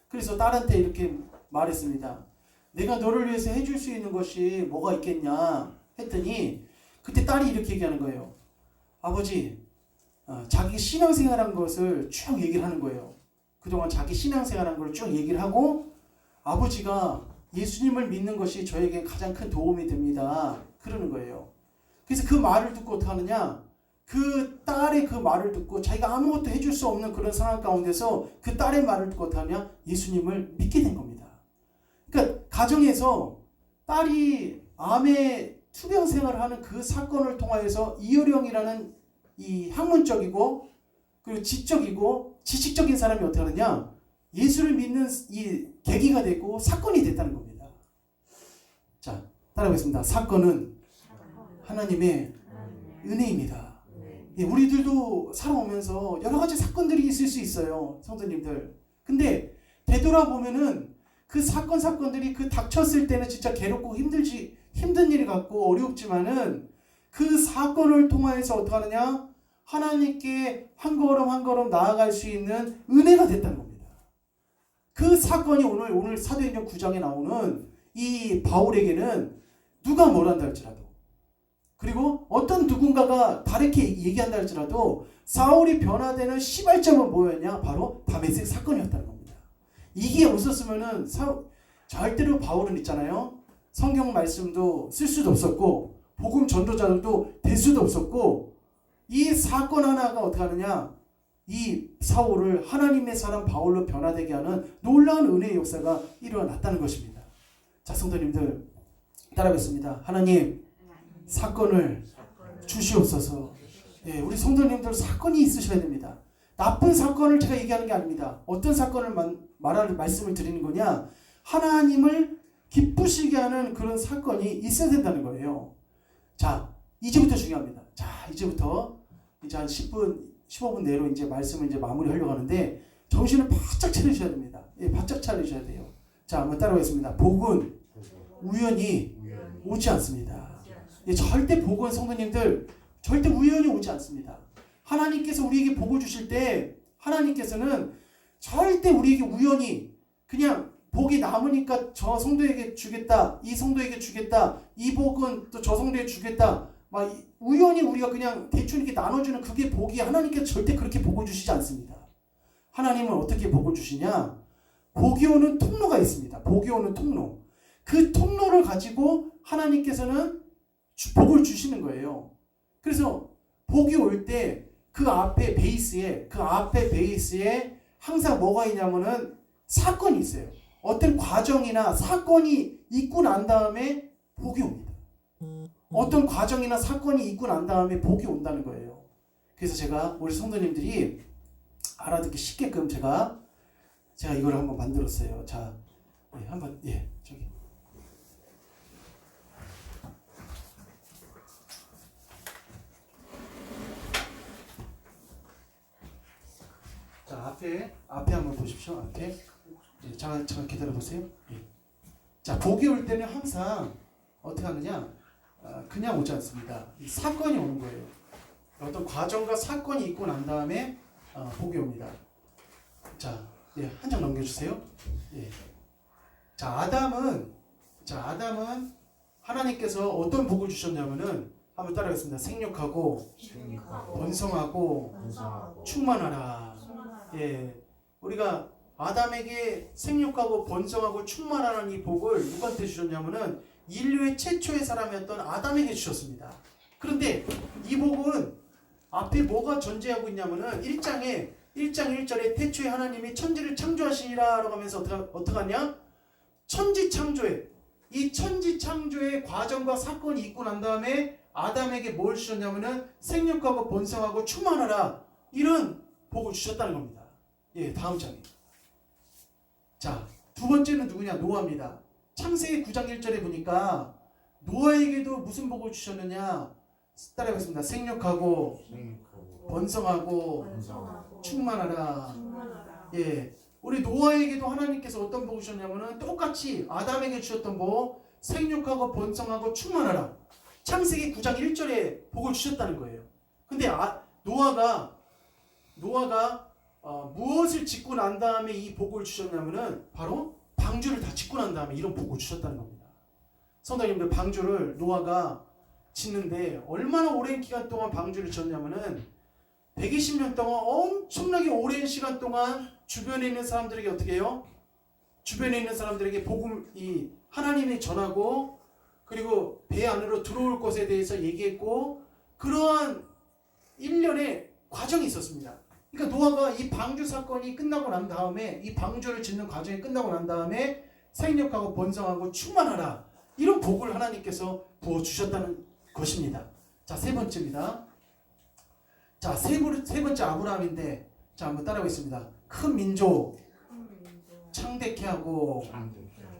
그래서 딸한테 이렇게 말했습니다. 내가 너를 위해서 해줄 수 있는 것이 뭐가 있겠냐 했더니 그때 딸이 이렇게 얘기하는 거예요. 아버지, 자기 신앙생활한 것을 쭉 얘기를 하는 거예요. 그동안 자기 신앙생활한 걸 쭉 얘기를 하고 아버지가 예수님을 믿는 것이 저에게 가장 큰 도움이 됩니다. 그러는 거예요. 그래서 그 말을 듣고 어떻게 하느냐? 그 딸의 그 말을 듣고 자기가 아무것도 해줄 수 없는 그런 상황 가운데서 그 딸의 말을 듣고 어떻게 하냐? 예수님을 믿게 된 겁니다. 그러니까 가정에서 딸이 암의 투병 생활을 하는 그 사건을 통하여서 이어령이라는 이 학문적이고 그리고 지적이고 지식적인 사람이 어떻게 하느냐? 예수를 믿는 이 계기가 되고 사건이 됐다는 겁니다. 자, 따라하겠습니다. 사건은 하나님의 은혜입니다. 예, 우리들도 살아오면서 여러 가지 사건들이 있을 수 있어요. 성도님들. 근데 되돌아보면은 그 사건들이 그 닥쳤을 때는 진짜 괴롭고 힘든 일이 같고 어렵지만은 그 사건을 통해서 어떻게 하느냐? 하나님께 한 걸음 한 걸음 나아갈 수 있는 은혜가 됐다는 겁니다. 그 사건이 오늘 사도행전 9장에 나오는 이 바울에게는 누가 뭘 한다 할지라도 그리고 어떤 누군가가 다르게 얘기한다 할지라도 사울이 변화되는 시발점은 뭐였냐? 바로 다메섹 사건이었다는 겁니다. 이게 없었으면은 절대로 바울은 있잖아요. 성경 말씀도 쓸 수도 없었고 복음 전도자들도 될 수도 없었고 이 사건 하나가 어떻게 하느냐? 이 사울을 하나님의 사람 바울로 변화되게 하는 놀라운 은혜의 역사가 일어났다는 것입니다. 자, 성도님들 따라하겠습니다. 하나님 사건을 주시옵소서. 예, 우리 성도님들 사건이 있으셔야 됩니다. 나쁜 사건을 제가 얘기하는 게 아닙니다. 어떤 사건을 말씀을 드리는 거냐? 하나님을 기쁘시게 하는 그런 사건이 있어야 된다는 거예요. 자, 이제부터 중요합니다. 자, 이제부터 이제 한 10분, 15분 내로 이제 말씀을 이제 마무리하려고 하는데 정신을 바짝 차리셔야 됩니다. 예, 바짝 차리셔야 돼요. 자, 한번 따라가겠습니다. 복은 우연히 오지 않습니다. 예, 절대 복은 성도님들 절대 우연히 오지 않습니다. 하나님께서 우리에게 복을 주실 때 하나님께서는 절대 우리에게 우연히 그냥 복이 남으니까 저 성도에게 주겠다, 이 성도에게 주겠다, 이 복은 또 저 성도에게 주겠다, 막 우연히 우리가 그냥 대충 이렇게 나눠주는 그게 복이 하나님께서 절대 그렇게 복을 주시지 않습니다. 하나님은 어떻게 복을 주시냐? 복이 오는 통로가 있습니다. 복이 오는 통로. 그 통로를 가지고 하나님께서는 복을 주시는 거예요. 그래서 복이 올 때 그 앞에 베이스에 항상 뭐가 있냐면은 사건이 있어요. 어떤 과정이나 사건이 있고 난 다음에 복이 옵니다. 어떤 과정이나 사건이 있고 난 다음에 복이 온다는 거예요. 그래서 제가 우리 성도님들이 알아듣기 쉽게끔 제가 이걸 한번 만들었어요. 자, 한번 저기. 자, 앞에 한번 보십시오. 앞에. 예, 잠깐 기다려 보세요. 예. 자, 복이 올 때는 항상 어떻게 하느냐? 그냥 오지 않습니다. 이 사건이 오는 거예요. 어떤 과정과 사건이 있고 난 다음에 복이 옵니다. 자, 예, 한 장 넘겨주세요. 예. 자, 아담은 하나님께서 어떤 복을 주셨냐면은 한번 따라하겠습니다. 생육하고 생육하고 번성하고 번성하고 충만하라. 예, 우리가 아담에게 생육하고 번성하고 충만하라는 이 복을 누구한테 주셨냐면은 인류의 최초의 사람이었던 아담에게 주셨습니다. 그런데 이 복은 앞에 뭐가 전제하고 있냐면은 1장 1절에 태초에 하나님이 천지를 창조하시니라 라고 하면서 어떻게 하냐? 천지 창조에 이 천지 창조의 과정과 사건이 있고 난 다음에 아담에게 뭘 주셨냐면은 생육하고 번성하고 충만하라 이런 복을 주셨다는 겁니다. 예, 다음 장에. 자, 두 번째는 누구냐? 노아입니다. 창세기 9장 1절에 보니까 노아에게도 무슨 복을 주셨느냐? 따라하겠습니다. 생육하고 생육하고 번성하고 번성하고 충만하라. 예, 우리 노아에게도 하나님께서 어떤 복을 주셨냐면은 똑같이 아담에게 주셨던 복, 생육하고 번성하고 충만하라. 창세기 9장 1절에 복을 주셨다는 거예요. 근데 노아가 무엇을 짓고 난 다음에 이 복을 주셨냐면은 바로 방주를 다 짓고 난 다음에 이런 복을 주셨다는 겁니다. 성도님들, 방주를 노아가 짓는데 얼마나 오랜 기간 동안 방주를 짓냐면은 120년 동안 엄청나게 오랜 시간 동안 주변에 있는 사람들에게 어떻게 해요? 주변에 있는 사람들에게 복음 이 하나님이 전하고 그리고 배 안으로 들어올 것에 대해서 얘기했고 그러한 1년의 과정이 있었습니다. 그러니까 노아가 이 방주 사건이 끝나고 난 다음에 이 방주를 짓는 과정이 끝나고 난 다음에 생육하고 번성하고 충만하라 이런 복을 하나님께서 부어주셨다는 것입니다. 자, 세 번째입니다. 자, 세 번째 아브라함인데 자, 한번 따라하겠습니다. 큰 민족 창대케 하고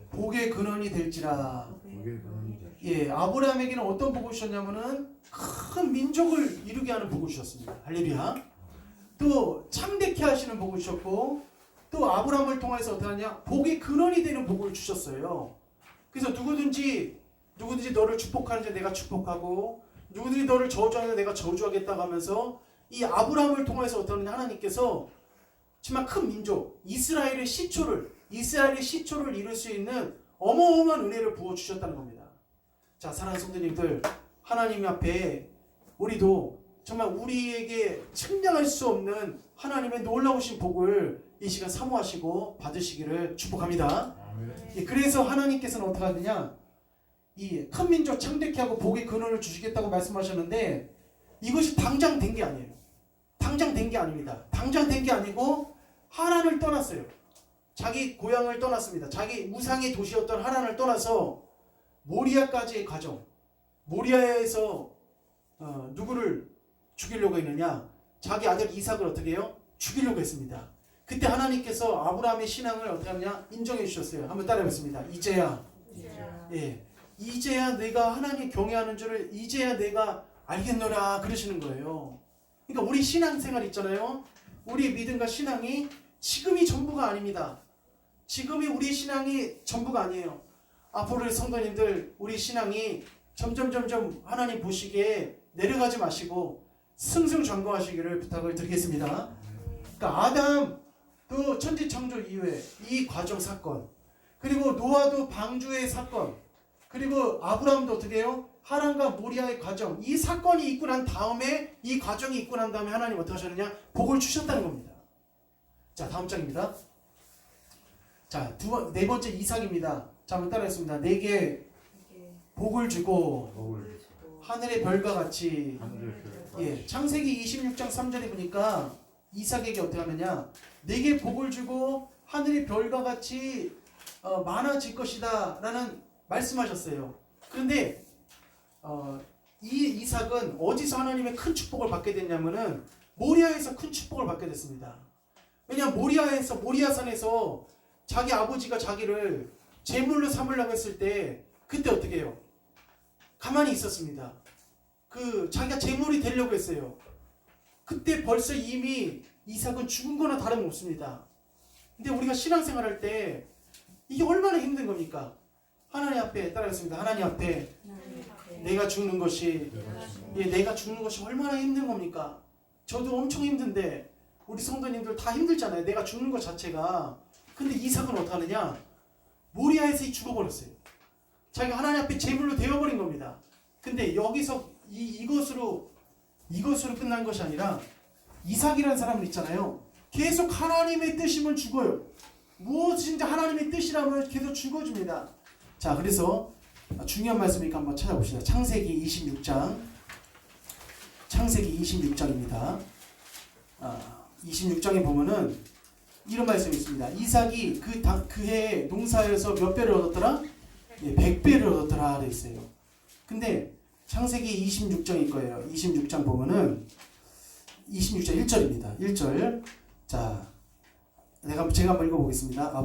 복의 근원이 될지라. 그게 그런 게 예, 아브라함에게는 어떤 복을 주셨냐면은 큰 민족을 이루게 하는 복을 주셨습니다. 할렐루야. 또 창대케 하시는 복을 주셨고 또 아브라함을 통해서 어떻게 하냐? 복의 근원이 되는 복을 주셨어요. 그래서 누구든지 너를 축복하는 자 내가 축복하고 누구든지 너를 저주하는 자 내가 저주하겠다고 하면서 이 아브라함을 통해서 어떻게 하느냐? 하나님께서 정말 큰 민족 이스라엘의 시초를 이룰 수 있는 어마어마한 은혜를 부어주셨다는 겁니다. 자, 사랑하는 성도님들, 하나님 앞에 우리도 정말 우리에게 측량할 수 없는 하나님의 놀라우신 복을 이 시간 사모하시고 받으시기를 축복합니다. 예, 그래서 하나님께서는 어떻게 하느냐? 이 큰 민족 창대케 하고 복의 근원을 주시겠다고 말씀하셨는데 이것이 당장 된 게 아니에요. 당장 된 게 아닙니다. 당장 된 게 아니고 하란을 떠났어요. 자기 고향을 떠났습니다. 자기 우상의 도시였던 하란을 떠나서 모리아까지의 과정. 모리아에서 누구를 죽이려고 했느냐? 자기 아들 이삭을 어떻게 해요? 죽이려고 했습니다. 그때 하나님께서 아브라함의 신앙을 어떻게 하느냐? 인정해 주셨어요. 한번 따라해보겠습니다. 이제야. 예. 이제야 내가 하나님 경외하는 줄을 이제야 내가 알겠노라 그러시는 거예요. 그러니까 우리 신앙생활 있잖아요. 우리 믿음과 신앙이 지금이 전부가 아닙니다. 지금이 우리 신앙이 전부가 아니에요. 앞으로의 성도님들 우리 신앙이 점점 하나님 보시기에 내려가지 마시고 승승장구하시기를 부탁을 드리겠습니다. 그러니까 아담 또 천지창조 이후에 이 과정 사건 그리고 노아도 방주의 사건 그리고 아브라함도 어떻게 해요? 하란과 모리아의 과정 이 사건이 있고 난 다음에 이 과정이 있고 난 다음에 하나님 어떻게 하셨느냐? 복을 주셨다는 겁니다. 자, 다음 장입니다. 자, 네 번째 이삭입니다. 자, 한번 따라했습니다. 내게 복을 주고 복을 하늘의 별과 같이. 하늘을 예, 창세기 26장 3절에 보니까 이삭에게 어떻게 하느냐? 내게 복을 주고 하늘의 별과 같이 많아질 것이다 라는 말씀하셨어요. 그런데 이 이삭은 어디서 하나님의 큰 축복을 받게 됐냐면은 모리아에서 큰 축복을 받게 됐습니다. 왜냐하면 모리아산에서 자기 아버지가 자기를 제물로 삼으려고 했을 때 그때 어떻게 해요? 가만히 있었습니다. 자기가 제물이 되려고 했어요. 그때 벌써 이미 이삭은 죽은 거나 다름없습니다. 근데 우리가 신앙생활할 때 이게 얼마나 힘든 겁니까? 하나님 앞에 따라했습니다. 하나님 앞에 내가 죽는 것이 얼마나 힘든 겁니까? 저도 엄청 힘든데 우리 성도님들 다 힘들잖아요. 내가 죽는 것 자체가. 근데 이삭은 어떻게 하느냐? 모리아에서 죽어버렸어요. 자기가 하나님 앞에 제물로 되어버린 겁니다. 근데 여기서 이것으로 끝난 것이 아니라 이삭이라는 사람은 있잖아요. 계속 하나님의 뜻이면 죽어요. 무엇인지 하나님의 뜻이라면 계속 죽어줍니다. 자, 그래서 중요한 말씀이니까 한번 찾아봅시다. 창세기 26장. 창세기 26장입니다. 26장에 보면은 이런 말씀이 있습니다. 이삭이 그해 농사에서 몇 배를 얻었더라? 100배를 얻었더라 되어 있어요. 근데 창세기 26장일 거예요. 26장 보면은 26장 1절입니다. 1절. 자, 제가 한번 읽어보겠습니다.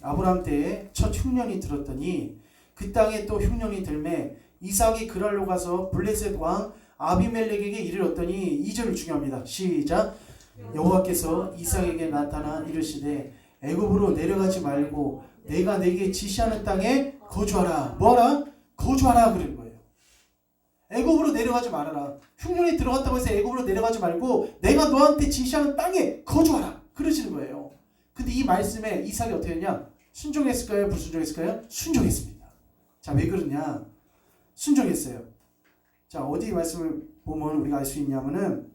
아브람 때에 첫 흉년이 들었더니 그 땅에 또 흉년이 들매 이삭이 그랄로 가서 블레셋 왕 아비멜렉에게 이르렀더니 2절 중요합니다. 시작. 여호와께서 이삭에게 나타나 이르시되 애굽으로 내려가지 말고 내가 내게 지시하는 땅에 거주하라. 뭐하라? 거주하라 그러는 거예요. 애굽으로 내려가지 말아라. 흉년이 들어갔다고 해서 애굽으로 내려가지 말고 내가 너한테 지시하는 땅에 거주하라. 그러시는 거예요. 근데 이 말씀에 이삭이 어떻게 했냐? 순종했을까요? 불순종했을까요? 순종했습니다. 자, 왜 그러냐? 순종했어요. 자, 어디 말씀을 보면 우리가 알 수 있냐면은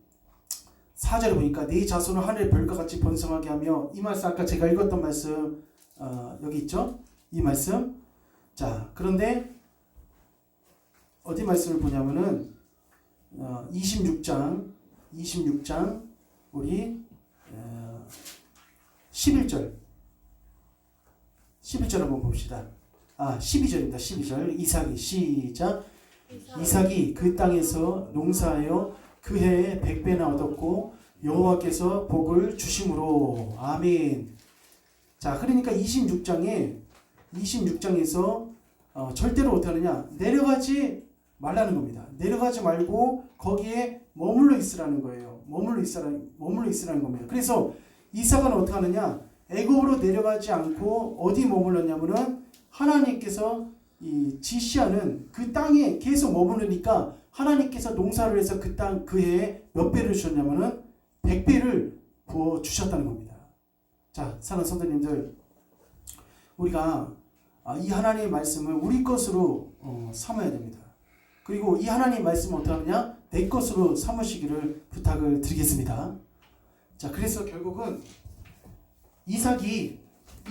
4절에 보니까 네 자손을 하늘의 별과 같이 번성하게 하며, 이 말씀 아까 제가 읽었던 말씀 여기 있죠? 이 말씀. 자, 그런데 어디 말씀을 보냐면은 26장 우리 11절 한번 봅시다. 12절입니다. 12절. 이삭이 시작. 이삭이 그 땅에서 농사하여 그 해에 100배나 얻었고 여호와께서 복을 주심으로. 아멘. 자, 그러니까 26장에서 절대로 어떻게 하느냐? 내려가지 말라는 겁니다. 내려가지 말고 거기에 머물러 있으라는 거예요. 머물러 있으라는 겁니다. 그래서 이삭은 어떻게 하느냐? 애굽으로 내려가지 않고 어디 머물렀냐면은 하나님께서 이 지시하는 그 땅에 계속 머무르니까 하나님께서 농사를 해서 그 땅 그 해에 몇 배를 주셨냐면은 100배를 부어 주셨다는 겁니다. 자, 사랑하는 성도님들, 우리가 이 하나님의 말씀을 우리 것으로 삼아야 됩니다. 그리고 이 하나님의 말씀을 어떻게 하느냐? 내 것으로 삼으시기를 부탁을 드리겠습니다. 자, 그래서 결국은 이삭이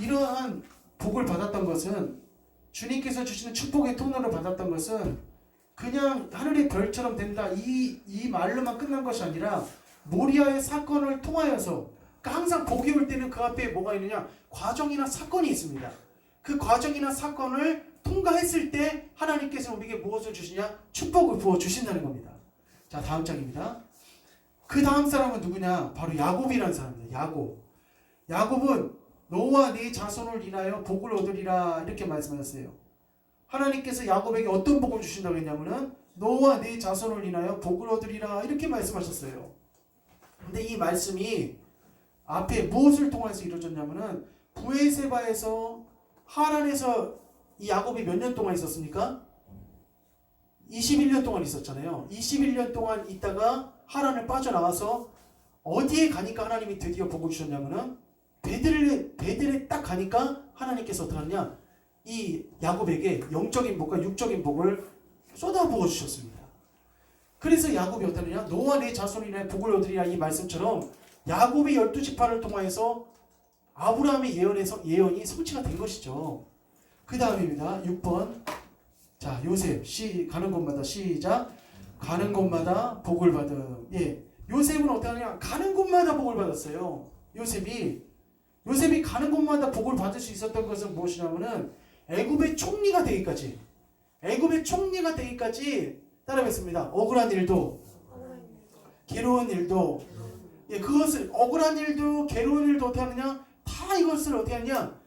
이러한 복을 받았던 것은, 주님께서 주시는 축복의 통로를 받았던 것은 그냥 하늘의 별처럼 된다 이 말로만 끝난 것이 아니라 모리아의 사건을 통하여서, 그러니까 항상 복이 올 때는 그 앞에 뭐가 있느냐? 과정이나 사건이 있습니다. 그 과정이나 사건을 통과했을 때 하나님께서 우리에게 무엇을 주시냐? 축복을 부어 주신다는 겁니다. 자, 다음 장입니다. 그 다음 사람은 누구냐? 바로 야곱이라는 사람입니다. 야곱은 너와 네 자손을 인하여 복을 얻으리라 이렇게 말씀하셨어요. 하나님께서 야곱에게 어떤 복을 주신다고 했냐면은 너와 네 자손을 인하여 복을 얻으리라 이렇게 말씀하셨어요. 근데 이 말씀이 앞에 무엇을 통해서 이루어졌냐면은 부에세바에서 하란에서 이 야곱이 몇 년 동안 있었습니까? 21년 동안 있었잖아요. 21년 동안 있다가 하란을 빠져나와서 어디에 가니까 하나님이 드디어 복을 주셨냐면은 베들에 딱 가니까 하나님께서 어떻게 하느냐? 이 야곱에게 영적인 복과 육적인 복을 쏟아부어 주셨습니다. 그래서 야곱이 어떻게 하느냐? 너와 내 자손이나 복을 얻으리라 이 말씀처럼 야곱의 12지파를 통하여서 아브라함의 예언이 성취가 된 것이죠. 그 다음입니다. 6번. 자, 요셉 가는 곳마다 시작. 가는 곳마다 복을 받음. 예, 요셉은 어떻게 하느냐? 가는 곳마다 복을 받았어요. 요셉이 가는 곳마다 복을 받을 수 있었던 것은 무엇이냐면은 애굽의 총리가 되기까지 따라했습니다. 억울한 일도 괴로운 일도, 예, 그것을 억울한 일도 괴로운 일도 어떻게 하느냐? 다 이것을 어떻게 하느냐?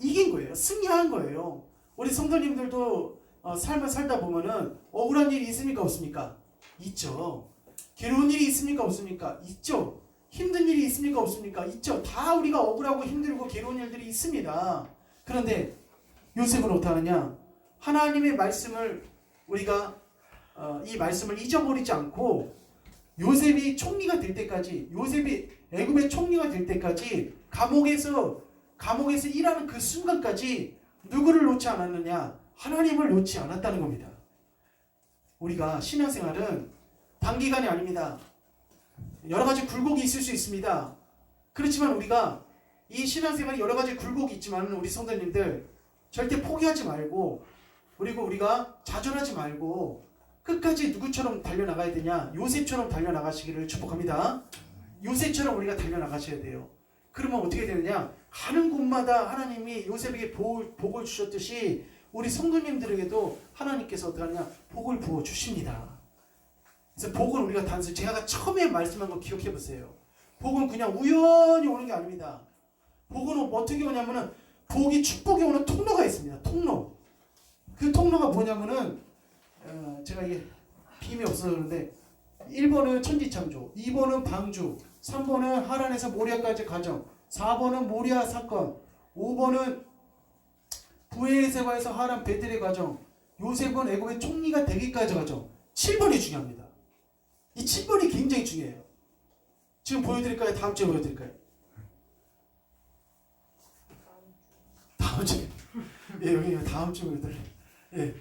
이긴 거예요. 승리한 거예요. 우리 성도님들도 삶을 살다 보면은 억울한 일이 있습니까? 없습니까? 있죠. 괴로운 일이 있습니까? 없습니까? 있죠. 힘든 일이 있습니까? 없습니까? 있죠. 다 우리가 억울하고 힘들고 괴로운 일들이 있습니다. 그런데 요셉은 어떻게 하느냐? 하나님의 말씀을 우리가 이 말씀을 잊어버리지 않고 요셉이 총리가 될 때까지, 요셉이 애굽의 총리가 될 때까지 감옥에서 일하는 그 순간까지 누구를 놓지 않았느냐? 하나님을 놓지 않았다는 겁니다. 우리가 신앙생활은 단기간이 아닙니다. 여러 가지 굴곡이 있을 수 있습니다. 그렇지만 우리가 이 신앙생활에 여러 가지 굴곡이 있지만 우리 성도님들 절대 포기하지 말고, 그리고 우리가 좌절하지 말고 끝까지 누구처럼 달려나가야 되냐? 요셉처럼 달려나가시기를 축복합니다. 요셉처럼 우리가 달려나가셔야 돼요. 그러면 어떻게 되느냐? 가는 곳마다 하나님이 요셉에게 복을 주셨듯이 우리 성도님들에게도 하나님께서 어떻게 하느냐? 복을 부어 주십니다. 그래서 복은 우리가 단순히 제가 처음에 말씀한 거 기억해 보세요. 복은 그냥 우연히 오는 게 아닙니다. 복은 어떻게 오냐면은 복이 축복이 오는 통로가 있습니다. 통로. 그 통로가 뭐냐면은 제가 이게 힘이 없어서 그런데 1번은 천지창조, 2번은 방주, 3번은 하란에서 모리아까지 가정, 4번은 모리아 사건, 5번은 부엘세바에서 하란 베델의 과정, 요셉은 애굽의 총리가 되기까지 과정. 7번이 중요합니다. 이 7번이 굉장히 중요해요. 지금 보여드릴까요? 다음 주에 보여드릴까요? 다음 주에. 예, 여기 다음 주에 보여드릴게요. 예.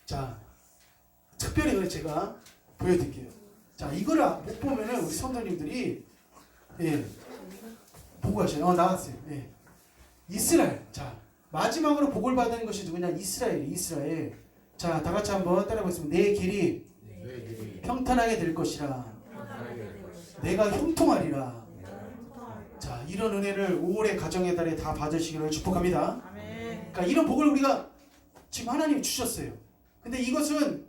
자, 특별히 제가 보여드릴게요. 자, 이거를 못 보면은 우리 성도님들이 예, 보고 하셔요. 나왔어요. 예. 이스라엘. 자, 마지막으로 복을 받은 것이 누구냐? 이스라엘. 자, 다 같이 한번 따라해보겠습니다. 내 길이 평탄하게 될 것이라. 내가 형통하리라. 자, 이런 은혜를 5월의 가정의 달에 다 받으시기를 축복합니다. 그러니까 이런 복을 우리가 지금 하나님이 주셨어요. 근데 이것은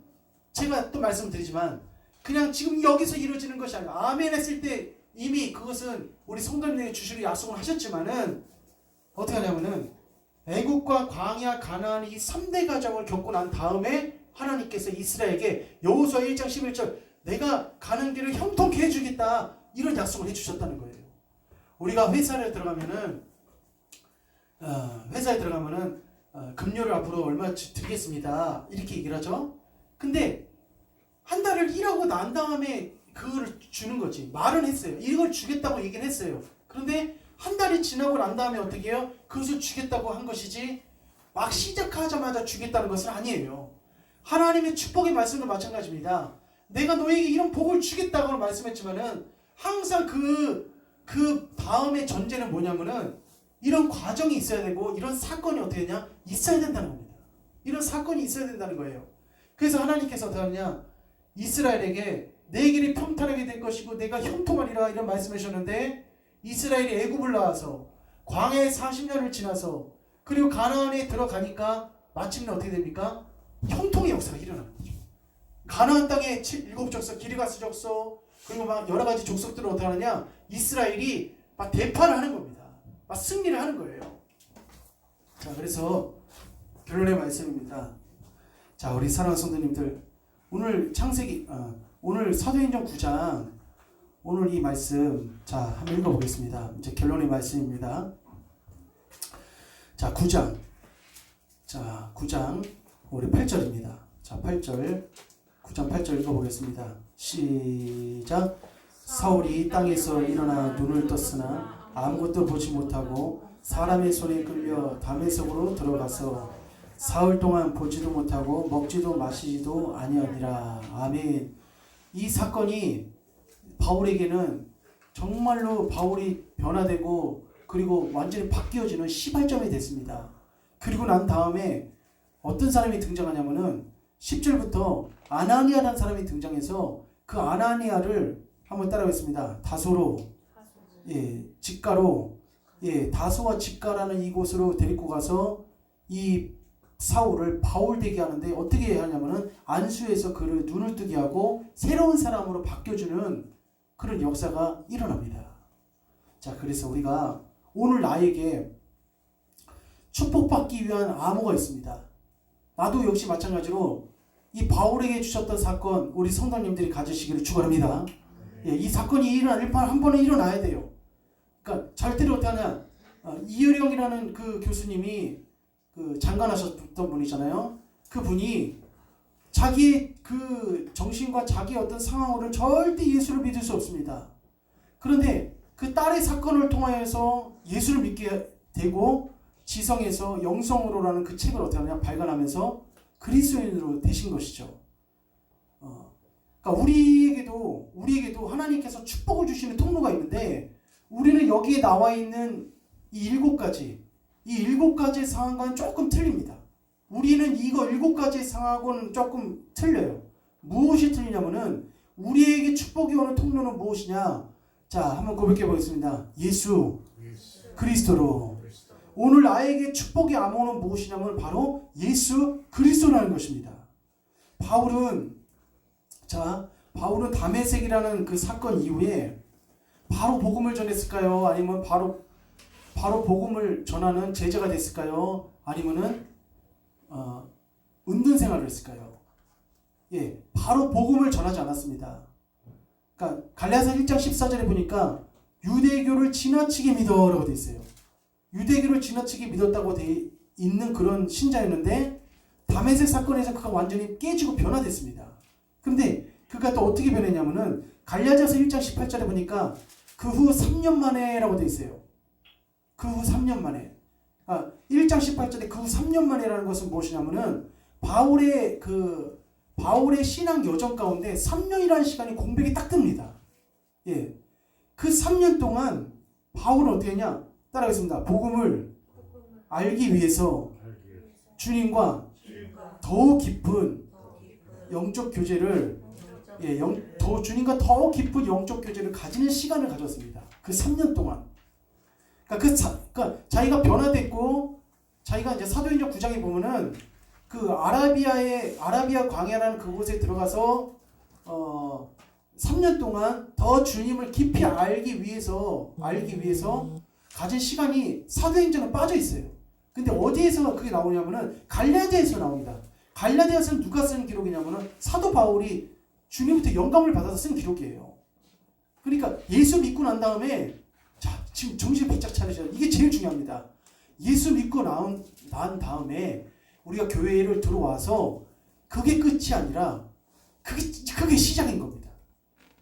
제가 또 말씀드리지만 그냥 지금 여기서 이루어지는 것이 아니라 아멘 했을 때 이미 그것은 우리 성도님에게 주시기로 약속을 하셨지만은 어떻게 하냐면은 애국과 광야 가나안 이 3대 가정을 겪고 난 다음에 하나님께서 이스라엘에게 여호수아 1장 11절 내가 가는 길을 형통케 해주겠다 이런 약속을 해주셨다는 거예요. 우리가 회사에 들어가면은 급료를 앞으로 얼마 드리겠습니다 이렇게 얘기를 하죠. 근데 한 달을 일하고 난 다음에 그거를 주는 거지. 말은 했어요. 이걸 주겠다고 얘기는 했어요. 그런데 한 달이 지나고 난 다음에 어떻게 해요? 그것을 주겠다고 한 것이지 막 시작하자마자 주겠다는 것은 아니에요. 하나님의 축복의 말씀도 마찬가지입니다. 내가 너에게 이런 복을 주겠다고 말씀했지만은 항상 그 다음에 전제는 뭐냐면은 이런 과정이 있어야 되고 이런 사건이 어떻게 되냐? 있어야 된다는 겁니다. 이런 사건이 있어야 된다는 거예요. 그래서 하나님께서 어떻게 하느냐? 이스라엘에게 내 길이 평탄하게 될 것이고 내가 형통하리라 이런 말씀을 하셨는데 이스라엘이 애굽을 나와서 광야에 40년을 지나서 그리고 가나안에 들어가니까 마침내 어떻게 됩니까? 형통의 역사가 일어나는 거죠. 가나안 땅에 7족속 기르가스 족속 그리고 막 여러 가지 족속들을 어떻게 하느냐? 이스라엘이 막 대파를 하는 겁니다. 막 승리를 하는 거예요. 자, 그래서 결론의 말씀입니다. 자, 우리 사랑하는 성도님들 오늘 오늘 사도행전 9장 오늘 이 말씀 자 한번 읽어보겠습니다. 이제 결론의 말씀입니다. 자 9장 우리 8절입니다. 자 8절 9장 8절 읽어보겠습니다. 시작. 사울이 땅에서 일어나 눈을 떴으나 아무것도 보지 못하고 사람의 손에 끌려 다메섹으로 들어가서 사흘 동안 보지도 못하고 먹지도 마시지도 아니하니라. 아멘. 이 사건이 바울에게는 정말로 바울이 변화되고 그리고 완전히 바뀌어지는 시발점이 됐습니다. 그리고 난 다음에 어떤 사람이 등장하냐면은 10절부터 아나니아라는 사람이 등장해서 그 아나니아를 한번 따라하겠습니다. 다소로 직가로 다소와 직가라는 이곳으로 데리고 가서 이 사울을 바울 되게 하는데 어떻게 하냐면은 안수에서 그를 눈을 뜨게 하고 새로운 사람으로 바뀌어주는 그런 역사가 일어납니다. 자, 그래서 우리가 오늘 나에게 축복받기 위한 암호가 있습니다. 나도 역시 마찬가지로 이 바울에게 주셨던 사건 우리 성도님들이 가지시기를 축원합니다. 이 사건이 한 번은 일어나야 돼요. 그러니까 절대로 어떻게 하냐? 이효령이라는 그 교수님이 그 장관하셨던 분이잖아요. 그 분이 자기의 그 정신과 자기의 어떤 상황으로는 절대 예수를 믿을 수 없습니다. 그런데 그 딸의 사건을 통하여서 예수를 믿게 되고 지성에서 영성으로라는 그 책을 어떻게 하냐 발간하면서 그리스도인으로 되신 것이죠. 그러니까 우리에게도 하나님께서 축복을 주시는 통로가 있는데 우리는 여기에 나와 있는 이 일곱 가지의 상황과는 조금 틀립니다. 우리는 이거 일곱 가지의 상황하고는 조금 틀려요. 무엇이 틀리냐면은 우리에게 축복이 오는 통로는 무엇이냐? 자, 한번 고백해 보겠습니다. 예수 그리스도로. 오늘 나에게 축복이 오는 무엇이냐면 바로 예수 그리스도라는 것입니다. 바울은 다메섹이라는 그 사건 이후에 바로 복음을 전했을까요? 아니면 바로 복음을 전하는 제자가 됐을까요? 아니면은 은둔 생활을 했을까요? 예, 바로 복음을 전하지 않았습니다. 그러니까 갈라디아서 1장 14절에 보니까 유대교를 지나치게 믿어라고 돼 있어요. 유대교를 지나치게 믿었다고 돼 있는 그런 신자였는데 다메섹 사건에서 그가 완전히 깨지고 변화됐습니다. 근데 그가 또 어떻게 변했냐면은 갈라디아서 1장 18절에 보니까 그 후 3년 만에라고 돼 있어요. 그 후 3년 만에. 1장 18절에 그 후 3년 만에라는 것은 무엇이냐면은 바울의 신앙 여정 가운데 3년이라는 시간이 공백이 딱 듭니다. 예. 그 3년 동안 바울은 어떻게 했냐? 따라하겠습니다. 복음을 알기 위해서 주님과 더 깊은 영적 교제를 주님과 더 깊은 영적 교제를 가지는 시간을 가졌습니다. 그 3년 동안. 그러니까 자기가 변화됐고 자기가 이제 사도행전 9장에 보면은 그 아라비아 광야라는 그곳에 들어가서 3년 동안 더 주님을 깊이 알기 위해서 가진 시간이 사도행전에 빠져 있어요. 근데 어디에서 그게 나오냐면은 갈라디아에서 나옵니다. 갈라디아서는 누가 쓴 기록이냐면은 사도 바울이 주님부터 영감을 받아서 쓴 기록이에요. 그러니까 예수 믿고 난 다음에 지금 정신 바짝 차리셔야 돼요. 이게 제일 중요합니다. 예수 믿고 난 다음에 우리가 교회를 들어와서 그게 끝이 아니라 그게 시작인 겁니다.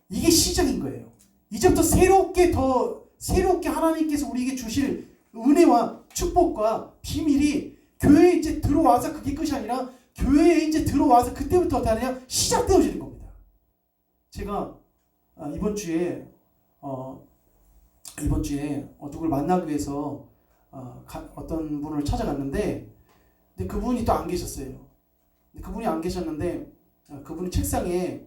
이게 시작인 거예요. 이제부터 새롭게 하나님께서 우리에게 주실 은혜와 축복과 비밀이 교회에 이제 들어와서 그게 끝이 아니라 교회에 이제 들어와서 그때부터 어떻게 하느냐? 시작되어지는 겁니다. 제가 이번 주에 누굴 만나기 위해서 어떤 분을 찾아갔는데 근데 그분이 또 안 계셨어요. 그분이 안 계셨는데 그분이 책상에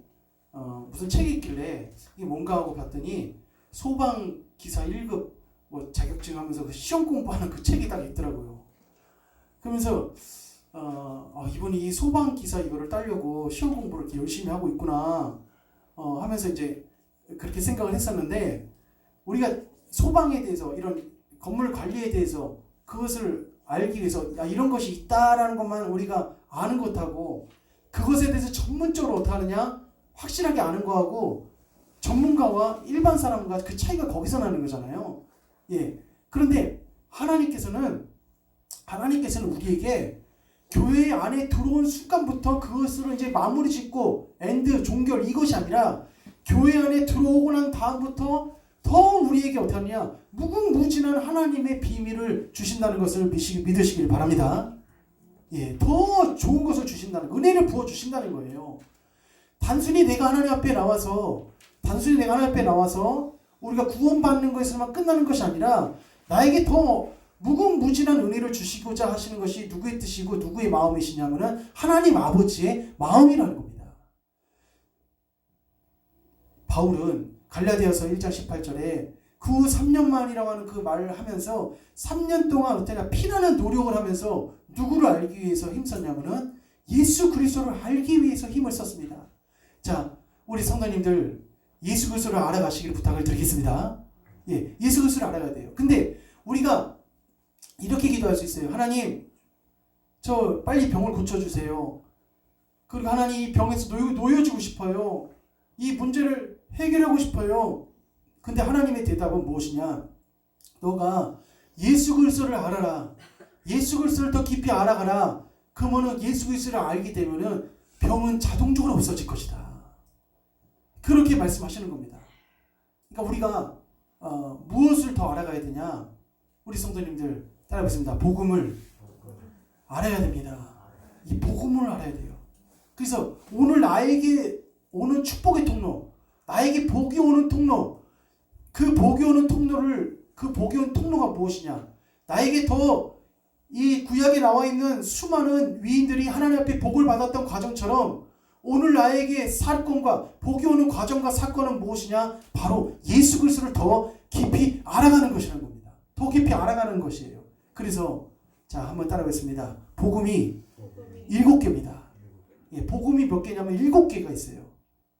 무슨 책이 있길래 이게 뭔가 하고 봤더니 소방 기사 1급 뭐 자격증 하면서 그 시험 공부하는 그 책이 딱 있더라고요. 그러면서 이분이 이 소방 기사 이거를 따려고 시험 공부를 이렇게 열심히 하고 있구나 하면서 이제 그렇게 생각을 했었는데 우리가 소방에 대해서 이런 건물 관리에 대해서 그것을 알기 위해서 이런 것이 있다라는 것만 우리가 아는 것하고 그것에 대해서 전문적으로 어떻게 하느냐 확실하게 아는 거하고 전문가와 일반 사람과 그 차이가 거기서 나는 거잖아요. 예. 그런데 하나님께서는 우리에게 교회 안에 들어온 순간부터 그것으로 이제 마무리 짓고 엔드 종결 이것이 아니라 교회 안에 들어오고 난 다음부터 더 우리에게 어떻게 하느냐 무궁무진한 하나님의 비밀을 주신다는 것을 믿으시길 바랍니다. 예, 더 좋은 것을 주신다는 은혜를 부어 주신다는 거예요. 단순히 내가 하나님 앞에 나와서 우리가 구원받는 것에서만 끝나는 것이 아니라 나에게 더 무궁무진한 은혜를 주시고자 하시는 것이 누구의 뜻이고 누구의 마음이시냐면은 하나님 아버지의 마음이라는 겁니다. 바울은 갈라디아서 1장 18절에 그 후 3년 만이라고 하는 그 말을 하면서 3년 동안 어때나 피나는 노력을 하면서 누구를 알기 위해서 힘썼냐면은 예수 그리스도를 알기 위해서 힘을 썼습니다. 자, 우리 성도님들 예수 그리스도를 알아가시기를 부탁을 드리겠습니다. 예, 예수 그리스도를 알아가야 돼요. 근데 우리가 이렇게 기도할 수 있어요. 하나님, 저 빨리 병을 고쳐주세요. 그리고 하나님 이 병에서 놓여주고 싶어요. 이 문제를 해결하고 싶어요. 근데 하나님의 대답은 무엇이냐? 너가 예수 그리스도를 알아라. 예수 그리스도를 더 깊이 알아가라. 그러면은 예수 그리스도를 알게 되면은 병은 자동적으로 없어질 것이다. 그렇게 말씀하시는 겁니다. 그러니까 우리가 무엇을 더 알아가야 되냐? 우리 성도님들 따라해보겠습니다. 복음을 알아야 됩니다. 이 복음을 알아야 돼요. 그래서 오늘 나에게 오는 축복의 통로, 나에게 복이 오는 통로, 그 복이 오는 통로가 무엇이냐? 나에게 더 이 구약에 나와 있는 수많은 위인들이 하나님 앞에 복을 받았던 과정처럼 오늘 나에게 사건과 복이 오는 과정과 사건은 무엇이냐? 바로 예수 그리스도를 더 깊이 알아가는 것이라는 겁니다. 더 깊이 알아가는 것이에요. 그래서 자, 한번 따라하겠습니다. 복음이 7개입니다. 예, 복음이 몇 개냐면 7개가 있어요.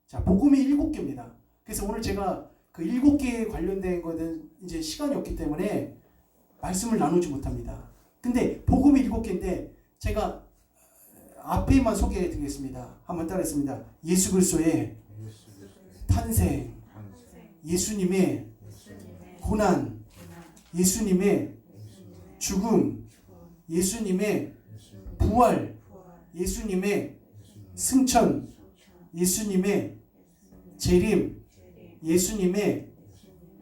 자, 복음이 7개입니다. 그래서 오늘 제가 그 7개에 관련된 것은 이제 시간이 없기 때문에 말씀을 나누지 못합니다. 근데 복음이 7개인데 제가 앞에만 소개해 드리겠습니다. 한번 따라했습니다. 예수 그리스도의 탄생, 예수님의 고난, 예수님의 죽음, 예수님의 부활, 예수님의 승천, 예수님의 재림, 예수님의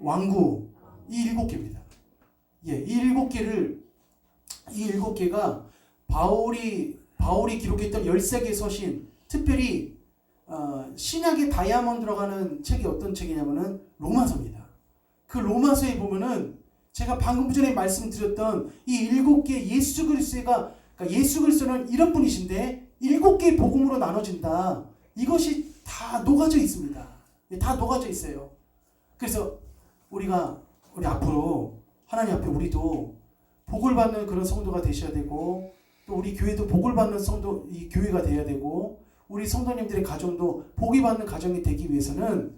왕구, 이 7개입니다. 예, 이 7개가 바울이 기록했던 13개의 서신, 특별히 신약의 다이아몬드라고 하는 책이 어떤 책이냐면은 로마서입니다. 그 로마서에 보면은 제가 방금 전에 말씀드렸던 이 7개 예수 그리스도가, 그러니까 예수 그리스도는 이런 분이신데 7개의 복음으로 나눠진다. 이것이 다 녹아져 있습니다. 다 녹아져 있어요. 그래서 우리 앞으로 하나님 앞에 우리도 복을 받는 그런 성도가 되셔야 되고, 또 우리 교회도 복을 받는 이 교회가 되어야 되고, 우리 성도님들의 가정도 복이 받는 가정이 되기 위해서는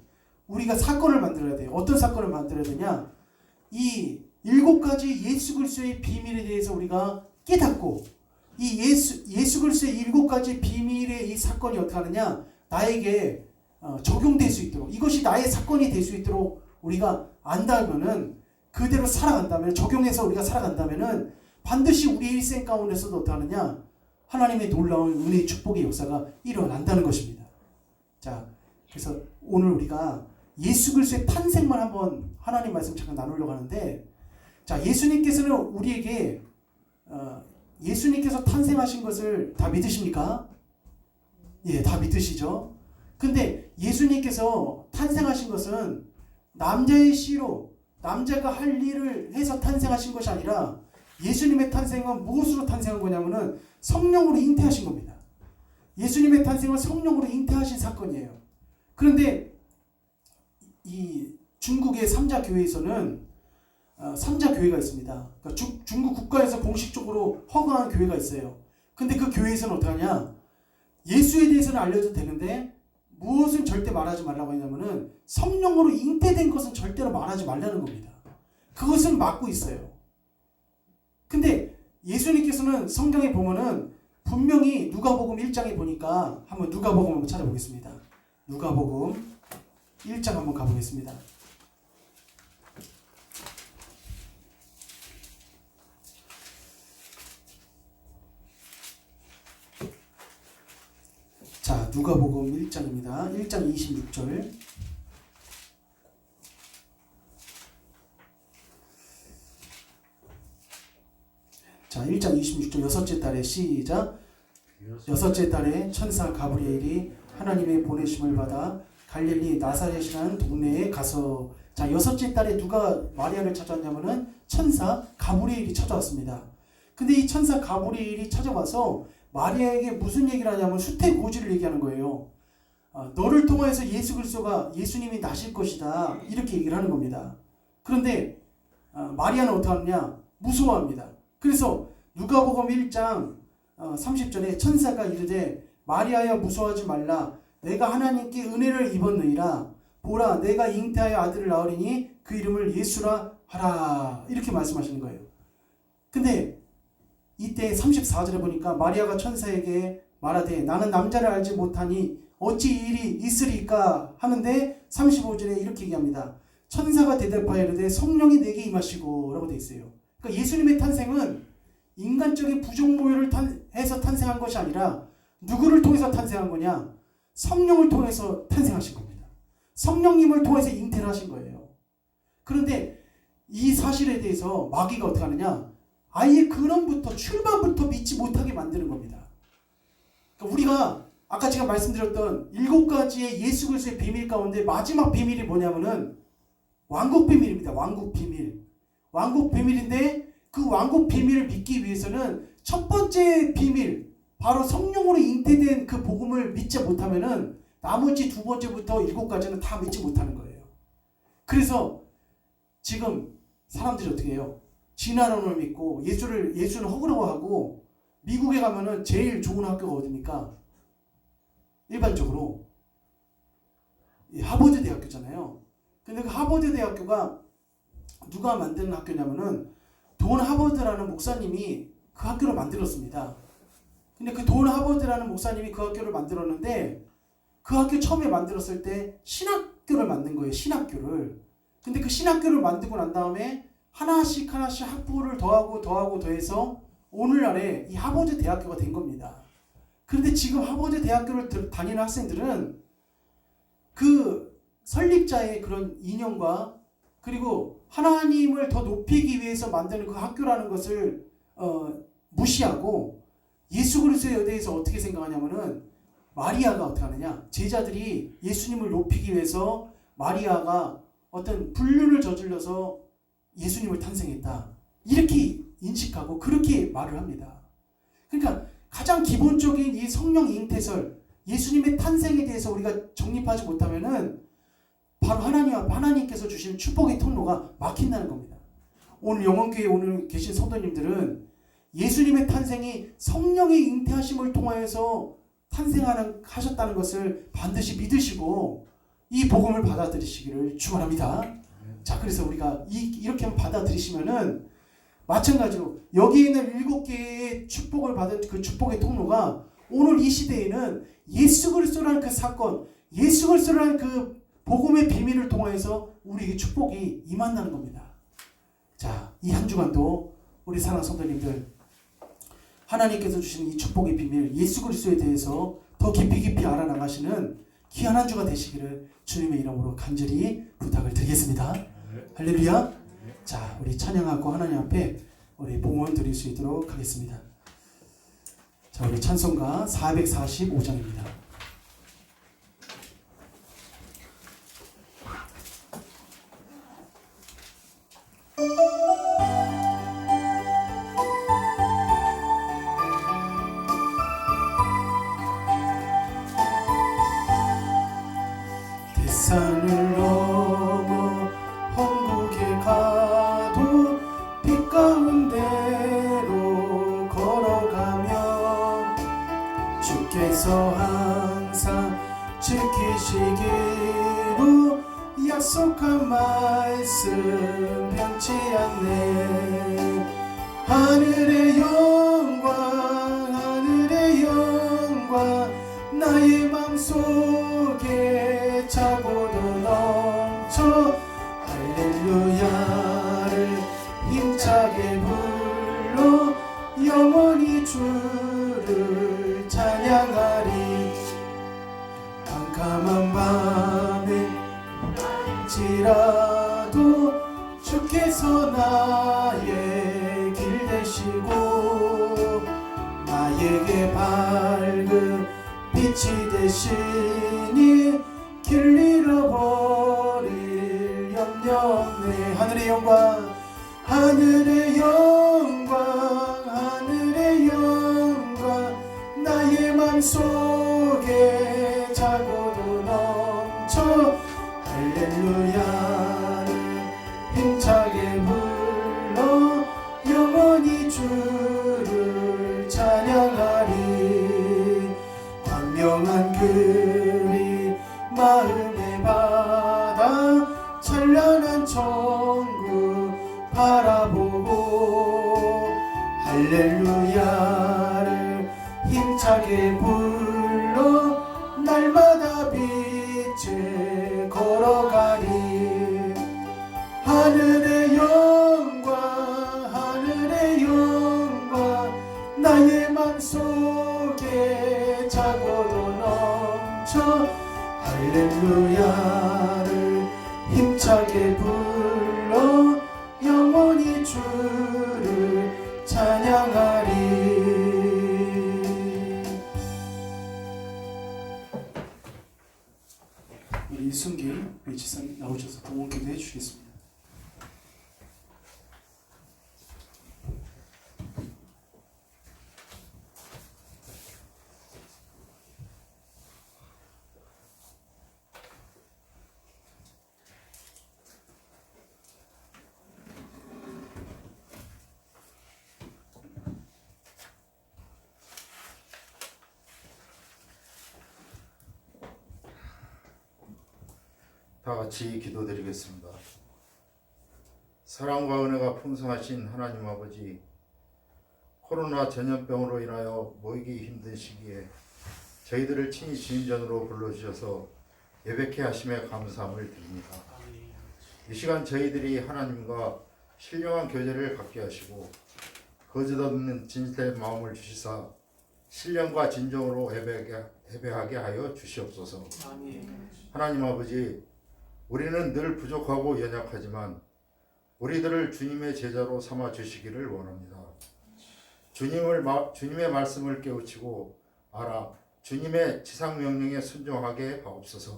우리가 사건을 만들어야 돼요. 어떤 사건을 만들어야 되냐? 이 7가지 예수 그리스도의 비밀에 대해서 우리가 깨닫고, 이 예수 그리스도의 7가지 비밀의 이 사건이 어떻게 하느냐? 나에게 적용될 수 있도록, 이것이 나의 사건이 될 수 있도록 우리가 안다면은, 그대로 살아간다면, 적용해서 우리가 살아간다면은 반드시 우리 일생 가운데서도 어떻게 하느냐? 하나님의 놀라운 은혜의 축복의 역사가 일어난다는 것입니다. 자, 그래서 오늘 우리가 예수 그리스도의 탄생만 한번 하나님 말씀 잠깐 나누려고 하는데, 자, 예수님께서는 우리에게 예수님께서 탄생하신 것을 다 믿으십니까? 예, 다 믿으시죠? 근데 예수님께서 탄생하신 것은 남자의 씨로, 남자가 할 일을 해서 탄생하신 것이 아니라, 예수님의 탄생은 무엇으로 탄생한 거냐면은 성령으로 잉태하신 겁니다. 예수님의 탄생은 성령으로 잉태하신 사건이에요. 그런데 이 중국의 삼자 교회에서는 삼자 교회가 있습니다. 그러니까 중국 국가에서 공식적으로 허가한 교회가 있어요. 근데 그 교회에서는 어떻게 하냐? 예수에 대해서는 알려도 되는데 무엇은 절대 말하지 말라고 했냐면은 성령으로 잉태된 것은 절대로 말하지 말라는 겁니다. 그것은 막고 있어요. 근데 예수님께서는 성경에 보면은 분명히 누가복음 1장에 보니까, 한번 누가복음 한번 찾아보겠습니다. 누가복음 1장 한번 가보겠습니다. 자, 누가복음 1장입니다. 1장 26절. 자, 1장 26절, 여섯째 달에 시작. 여섯째 달에 천사 가브리엘이 하나님의 보내심을 받아 갈릴리 나사렛이라는 동네에 가서, 자, 여섯째 달에 누가 마리아를 찾아왔냐면은 천사 가브리엘이 찾아왔습니다. 근데 이 천사 가브리엘이 찾아와서 마리아에게 무슨 얘기를 하냐면 수태고지를 얘기하는 거예요. 너를 통해서 예수 그리스도가, 예수님이 나실 것이다, 이렇게 얘기를 하는 겁니다. 그런데 마리아는 어떻게 하느냐? 무서워합니다. 그래서 누가복음 1장 30절에 천사가 이르되 마리아여 무서워하지 말라, 내가 하나님께 은혜를 입었느니라. 보라, 내가 잉태하여 아들을 낳으리니 그 이름을 예수라 하라, 이렇게 말씀하시는 거예요. 근데 이때 34절에 보니까 마리아가 천사에게 말하되 나는 남자를 알지 못하니 어찌 이 일이 있으리까 하는데, 35절에 이렇게 얘기합니다. 천사가 대답하여 이르되 성령이 내게 임하시고 라고 되어 있어요. 그러니까 예수님의 탄생은 인간적인 부정모유를 해서 탄생한 것이 아니라 누구를 통해서 탄생한 거냐? 성령을 통해서 탄생하신 겁니다. 성령님을 통해서 잉태를 하신 거예요. 그런데 이 사실에 대해서 마귀가 어떻게 하느냐? 아예 근원부터, 출발부터 믿지 못하게 만드는 겁니다. 그러니까 우리가 아까 제가 말씀드렸던 7가지의 예수 그리스도의 비밀 가운데 마지막 비밀이 뭐냐면은 왕국 비밀입니다. 왕국 비밀. 왕국 비밀인데 그 왕국 비밀을 믿기 위해서는 첫 번째 비밀, 바로 성령으로 잉태된 그 복음을 믿지 못하면은 나머지 두 번째부터 7가지는 다 믿지 못하는 거예요. 그래서 지금 사람들이 어떻게 해요? 진화론을 믿고 예수는 허구라고 하고 미국에 가면은 제일 좋은 학교가 어디입니까? 일반적으로 하버드 대학교잖아요. 근데 그 하버드 대학교가 누가 만드는 학교냐면은 돈 하버드라는 목사님이 그 학교를 만들었습니다. 근데 그 돈 하버드라는 목사님이 그 학교를 만들었는데 그 학교 처음에 만들었을 때 신학교를 만든 거예요. 신학교를. 근데 그 신학교를 만들고 난 다음에 하나씩 학부를 더해서 오늘날에 이 하버드 대학교가 된 겁니다. 그런데 지금 하버드 대학교를 다니는 학생들은 그 설립자의 그런 이념과 그리고 하나님을 더 높이기 위해서 만드는 그 학교라는 것을 무시하고 예수 그리스도에 대해서 어떻게 생각하냐면은 마리아가 어떻게 하느냐, 제자들이 예수님을 높이기 위해서 마리아가 어떤 불륜을 저질러서 예수님을 탄생했다 이렇게 인식하고 그렇게 말을 합니다. 그러니까 가장 기본적인 이 성령 잉태설, 예수님의 탄생에 대해서 우리가 정립하지 못하면은 바로 하나님 앞 하나님께서 주신 축복의 통로가 막힌다는 겁니다. 오늘 영원교회 오늘 계신 성도님들은 예수님의 탄생이 성령의 잉태하심을 통하여서 탄생하셨다는 것을 반드시 믿으시고 이 복음을 받아들이시기를 축원합니다. 자, 그래서 우리가 이렇게 받아들이시면은 마찬가지로 여기 있는 7개의 축복을 받은 그 축복의 통로가 오늘 이 시대에는 예수 그리스도라는 그 사건, 예수 그리스도라는 그 복음의 비밀을 통해서 우리에게 축복이 임한다는 겁니다. 자, 이 한 주간도 우리 사랑하는 성도님들, 하나님께서 주신 이 축복의 비밀, 예수 그리스도에 대해서 더 깊이 알아나가시는 귀한 한 주가 되시기를 주님의 이름으로 간절히 부탁을 드리겠습니다. 할렐루야. 자, 우리 찬양하고 하나님 앞에 우리 봉헌 드릴 수 있도록 하겠습니다. 자, 우리 찬송가 445장입니다. 산을 넘어 천국에 가도 빛 가운데로 걸어가며 주께서 항상 지키시기로 약속한 말씀 변치 않네. 하늘의 영광 나의 맘속에 차고도 넘쳐 할렐루야를 힘차게 불러 영원히 주를 찬양하리. 캄캄한 밤에 지라도 주께서 나의 길 되시고 나에게 밝은 빛이 되시니 길 잃어버릴 염려 없네. 하늘의 영광 나의 맘속에 차고도 넘쳐 할렐루야를 힘차게 불러 영원히 주를 찬양하리. 광명한 그리 마음의 바다 찬란한 천국 바라보고 할렐루야를 힘차게 불러 날마다 빛을 걸어가리. 하늘의 영광 나의 맘속에 차고도 넘쳐 할렐루야를 힘차게 불러 영원히 주를 찬양하리. 이순기 지사님 나오셔서 동원기도 해주시겠습니다. 다 같이 기도드리겠습니다. 사랑과 은혜가 풍성하신 하나님 아버지, 코로나 전염병으로 인하여 모이기 힘든 시기에 저희들을 친히 주님 전으로 불러주셔서 예배케 하심에 감사함을 드립니다. 이 시간 저희들이 하나님과 신령한 교제를 갖게 하시고 거짓 없는 진실된 마음을 주시사 신령과 진정으로 예배하게 하여 주시옵소서. 하나님 아버지, 우리는 늘 부족하고 연약하지만 우리들을 주님의 제자로 삼아 주시기를 원합니다. 주님의 말씀을 깨우치고 알아 주님의 지상 명령에 순종하게 하옵소서.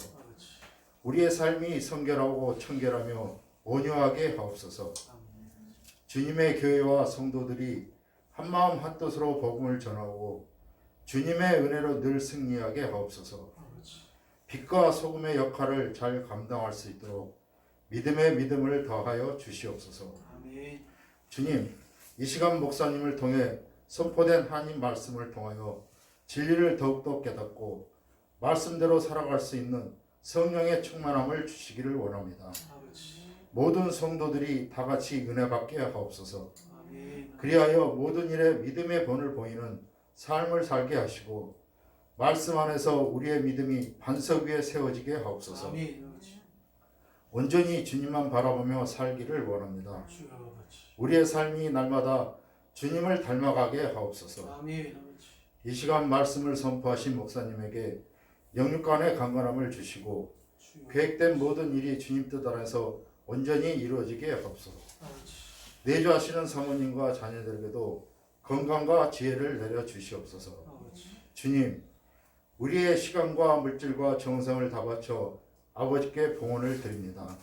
우리의 삶이 성결하고 청결하며 온유하게 하옵소서. 주님의 교회와 성도들이 한마음 한뜻으로 복음을 전하고 주님의 은혜로 늘 승리하게 하옵소서. 빛과 소금의 역할을 잘 감당할 수 있도록 믿음의 믿음을 더하여 주시옵소서. 주님, 이 시간 목사님을 통해 선포된 하나님 말씀을 통하여 진리를 더욱더 깨닫고 말씀대로 살아갈 수 있는 성령의 충만함을 주시기를 원합니다. 모든 성도들이 다 같이 은혜 받게 하옵소서. 그리하여 모든 일에 믿음의 본을 보이는 삶을 살게 하시고 말씀 안에서 우리의 믿음이 반석 위에 세워지게 하옵소서. 온전히 주님만 바라보며 살기를 원합니다. 우리의 삶이 날마다 주님을 닮아가게 하옵소서. 이 시간 말씀을 선포하신 목사님에게 영육간의 강건함을 주시고 계획된 모든 일이 주님 뜻 안에서 온전히 이루어지게 하옵소서. 내주하시는 사모님과 자녀들에게도 건강과 지혜를 내려 주시옵소서. 주님, 우리의 시간과 물질과 정성을 다 바쳐 아버지께 봉헌을 드립니다.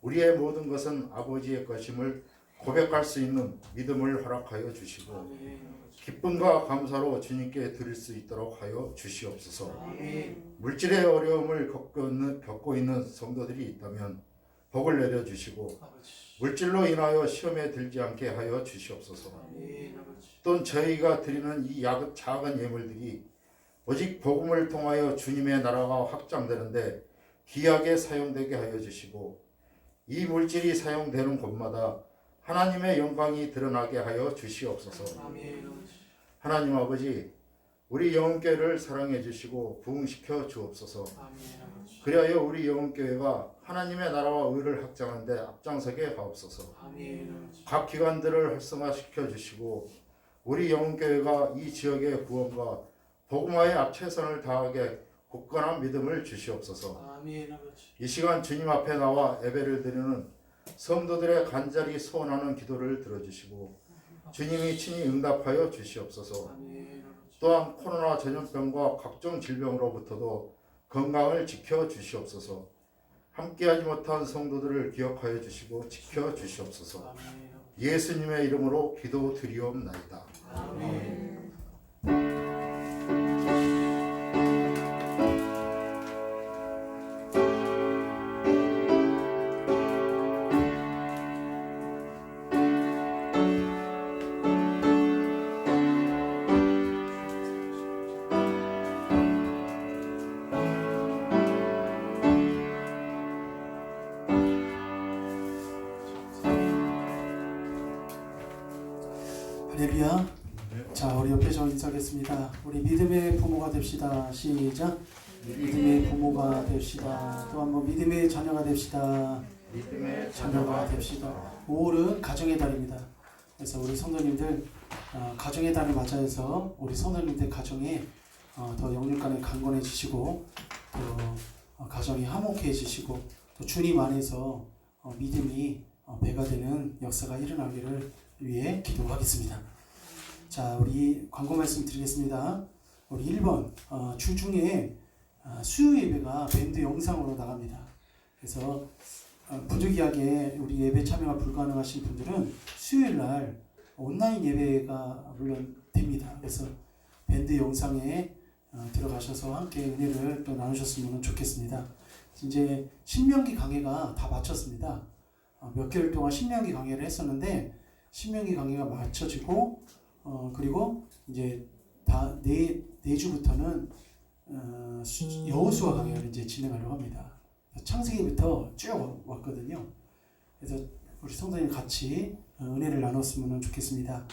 우리의 모든 것은 아버지의 것임을 고백할 수 있는 믿음을 허락하여 주시고 기쁨과 감사로 주님께 드릴 수 있도록 하여 주시옵소서. 물질의 어려움을 겪고 있는 성도들이 있다면 복을 내려주시고 물질로 인하여 시험에 들지 않게 하여 주시옵소서. 또한 저희가 드리는 이 작은 예물들이 오직 복음을 통하여 주님의 나라가 확장되는데 귀하게 사용되게 하여 주시고 이 물질이 사용되는 곳마다 하나님의 영광이 드러나게 하여 주시옵소서. 하나님 아버지, 우리 영혼교회를 사랑해 주시고 부흥시켜 주옵소서. 그리하여 우리 영혼교회가 하나님의 나라와 의를 확장하는 데 앞장서게 하옵소서. 각 기관들을 활성화시켜 주시고 우리 영혼교회가 이 지역의 구원과 복음화에 최선을 다하게 굳건한 믿음을 주시옵소서. 이 시간 주님 앞에 나와 예배를 드리는 성도들의 간절히 소원하는 기도를 들어주시고 주님이 친히 응답하여 주시옵소서. 또한 코로나 전염병과 각종 질병으로부터도 건강을 지켜 주시옵소서. 함께하지 못한 성도들을 기억하여 주시고 지켜 주시옵소서. 예수님의 이름으로 기도드리옵나이다. 아멘. 할렐루야. 자, 우리 옆에 저 인사하겠습니다. 우리 믿음의 부모가 됩시다. 시작. 믿음의 부모가 됩시다. 또 한번 믿음의 자녀가 됩시다. 믿음의 자녀가 됩시다. 5월은 가정의 달입니다. 그래서 우리 성도님들 가정의 달을 맞이해서 우리 성도님들 가정에 더 영육간에 강건해지시고 또 가정이 화목해지시고 또 주님 안에서 믿음이 배가 되는 역사가 일어나기를 위해 기도하겠습니다. 자, 우리 광고 말씀 드리겠습니다. 우리 1번 주중에 수요 예배가 밴드 영상으로 나갑니다. 그래서 부득이하게 우리 예배 참여가 불가능하신 분들은 수요일 날 온라인 예배가 물론 됩니다. 그래서 밴드 영상에 들어가셔서 함께 은혜를 또 나누셨으면 좋겠습니다. 이제 신명기 강해가 다 마쳤습니다. 몇 개월 동안 신명기 강해를 했었는데 신명기 강해가 마쳐지고 그리고 이제 다 네 주부터는 여호수아 강해를 이제 진행하려고 합니다. 창세기부터 쭉 왔거든요. 그래서 우리 성도님 같이 은혜를 나눴으면 좋겠습니다.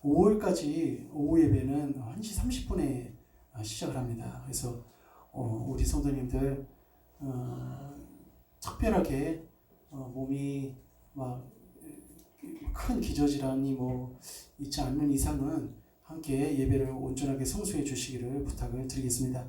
5월까지 오후 예배는 1시 30분에 시작을 합니다. 그래서 우리 성도님들 특별하게 몸이 막 큰 기저질환이 뭐 있지 않는 이상은 함께 예배를 온전하게 성수해 주시기를 부탁을 드리겠습니다.